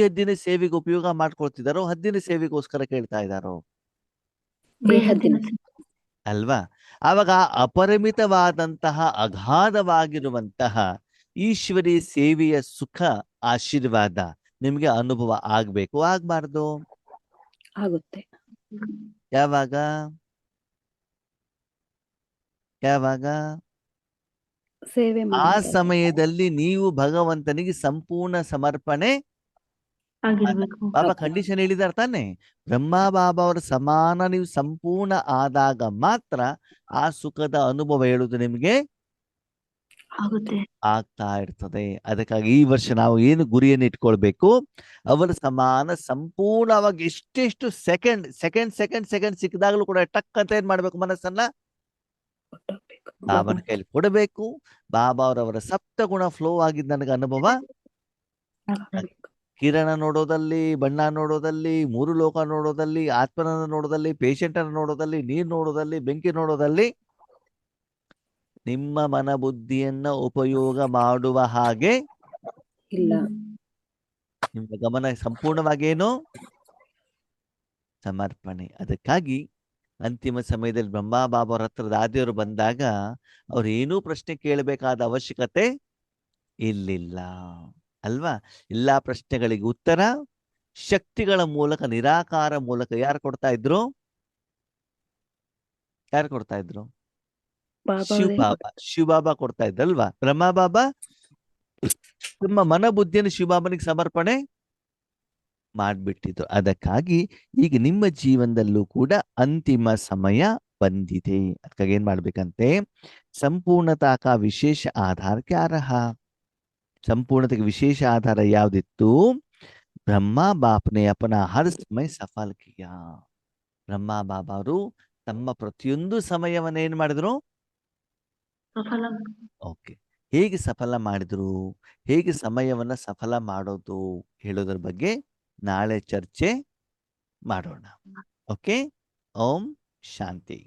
ಹದ್ದಿನ ಸೇವೆಗೆ ಉಪಯೋಗ ಮಾಡ್ಕೊಳ್ತಿದಾರೋ, ಹದ್ದಿನ ಸೇವೆಗೋಸ್ಕರ ಕೇಳ್ತಾ ಇದ್ದಾರೋ? ಅಲ್ವಾ? ಆವಾಗ ಅಪರಿಮಿತವಾದಂತಹ ಅಗಾಧವಾಗಿರುವಂತಹ ಈಶ್ವರಿ ಸೇವೆಯ ಸುಖ, ಆಶೀರ್ವಾದ ನಿಮ್ಗೆ ಅನುಭವ ಆಗ್ಬೇಕು. ಆಗ್ಬಾರ್ದು? ಆಗುತ್ತೆ. ಯಾವಾಗ? ಸೇವೆ ಆ ಮಾಡ್ತಾರೆ. ಸಮಯದಲ್ಲಿ ನೀವು ಭಗವಂತನಿಗೆ ಸಂಪೂರ್ಣ ಸಮರ್ಪಣೆ ಆಗಿರ್ಬೇಕು. ಬಾಬಾ ಕಂಡೀಷನ್ ಹೇಳಿದಾರೆ ತಾನೆ. ಬ್ರಹ್ಮ ಬಾಬಾ ಅವರ ಸಮಾನ ನೀವು ಸಂಪೂರ್ಣ ಆದಾಗ ಮಾತ್ರ ಆ ಸುಖದ ಅನುಭವ ಹೇಳುದು ನಿಮ್ಗೆ ಆಗುತ್ತೆ. ಆಗ್ತಾ ಇರ್ತದೆ. ಅದಕ್ಕಾಗಿ ಈ ವರ್ಷ ನಾವು ಏನು ಗುರಿಯನ್ನು ಇಟ್ಕೊಳ್ಬೇಕು, ಅವರ ಸಮಾನ ಸಂಪೂರ್ಣವಾಗಿ ಎಷ್ಟೆಷ್ಟು ಸೆಕೆಂಡ್ ಸೆಕೆಂಡ್ ಸೆಕೆಂಡ್ ಸೆಕೆಂಡ್ ಸಿಕ್ಕಿದಾಗಲೂ ಕೂಡ ಟಕ್ ಅಂತ ಏನ್ ಮಾಡ್ಬೇಕು, ಮನಸ್ಸನ್ನ ಕೊಟ್ಟೋಗ್ಬೇಕು. ಬಾಬನ ಕೈಲಿ ಕೊಡಬೇಕು. ಬಾಬಾ ಅವರವರ ಸಪ್ತ ಗುಣ ಫ್ಲೋ ಆಗಿದ್ದ ನನಗೆ ಅನುಭವ ಆಗ್ಬೇಕು. ಕಿರಣ ನೋಡೋದಲ್ಲಿ, ಬಣ್ಣ ನೋಡೋದಲ್ಲಿ, ಮೂರು ಲೋಕ ನೋಡೋದಲ್ಲಿ, ಆತ್ಮನನ್ನು ನೋಡೋದಲ್ಲಿ, ಪೇಷಂಟ್ ಅನ್ನು ನೋಡೋದಲ್ಲಿ, ನೀರ್ ನೋಡೋದಲ್ಲಿ, ಬೆಂಕಿ ನೋಡೋದಲ್ಲಿ ನಿಮ್ಮ ಮನ ಬುದ್ಧಿಯನ್ನ ಉಪಯೋಗ ಮಾಡುವ ಹಾಗೆ ಇಲ್ಲ. ನಿಮ್ಮ ಗಮನ ಸಂಪೂರ್ಣವಾಗಿ ಏನು ಸಮರ್ಪಣೆ. ಅದಕ್ಕಾಗಿ ಅಂತಿಮ ಸಮಯದಲ್ಲಿ ಬ್ರಹ್ಮ ಬಾಬಾ ಅವರ ಹತ್ರ ದಾದಿಯವರು ಬಂದಾಗ ಅವ್ರು ಏನೂ ಪ್ರಶ್ನೆ ಕೇಳಬೇಕಾದ ಅವಶ್ಯಕತೆ ಇರ್ಲಿಲ್ಲ ಅಲ್ವಾ. ಎಲ್ಲಾ ಪ್ರಶ್ನೆಗಳಿಗೆ ಉತ್ತರ ಶಕ್ತಿಗಳ ಮೂಲಕ, ನಿರಾಕಾರ ಮೂಲಕ ಯಾರು ಕೊಡ್ತಾ ಇದ್ರು? ಯಾರು ಕೊಡ್ತಾ ಇದ್ರು? ಶಿವಬಾಬಾ ಕೊಡ್ತಾ ಇದ್ರಲ್ವಾ. ಬ್ರಹ್ಮ ಬಾಬಾ ನಿಮ್ಮ ಮನ ಬುದ್ಧಿಯನ್ನು ಶಿವಬಾಬನಿಗೆ ಸಮರ್ಪಣೆ ಮಾಡ್ಬಿಟ್ಟಿದ್ರು. ಅದಕ್ಕಾಗಿ ಈಗ ನಿಮ್ಮ ಜೀವನದಲ್ಲೂ ಕೂಡ ಅಂತಿಮ ಸಮಯ ಬಂದಿದೆ. ಅದಕ್ಕಾಗಿ ಏನ್ ಮಾಡ್ಬೇಕಂತೆ, ಸಂಪೂರ್ಣತಾ ಕಾ ವಿಶೇಷ ಆಧಾರ ಕ್ಯಾ ರಹಾ. ಸಂಪೂರ್ಣತೆಗೆ ವಿಶೇಷ ಆಧಾರ ಯಾವ್ದಿತ್ತು? ಬ್ರಹ್ಮ ಬಾಪ್ನೆ ಅಪನ ಹರ್ ಸಮಯ ಸಫಲ ಕಿಯಾ. ಬ್ರಹ್ಮ ಬಾಬಾ ಅವರು ತಮ್ಮ ಪ್ರತಿಯೊಂದು ಸಮಯವನ್ನ ಏನ್ ಮಾಡಿದ್ರು? ಸಫಲ. ಓಕೆ, ಹೇಗೆ ಸಫಲ ಮಾಡಿದ್ರು, ಹೇಗೆ ಸಮಯವನ್ನ ಸಫಲ ಮಾಡೋದು ಹೇಳೋದ್ರ ಬಗ್ಗೆ ನಾಳೆ ಚರ್ಚೆ ಮಾಡೋಣ. ಓಕೆ, ಓಂ ಶಾಂತಿ.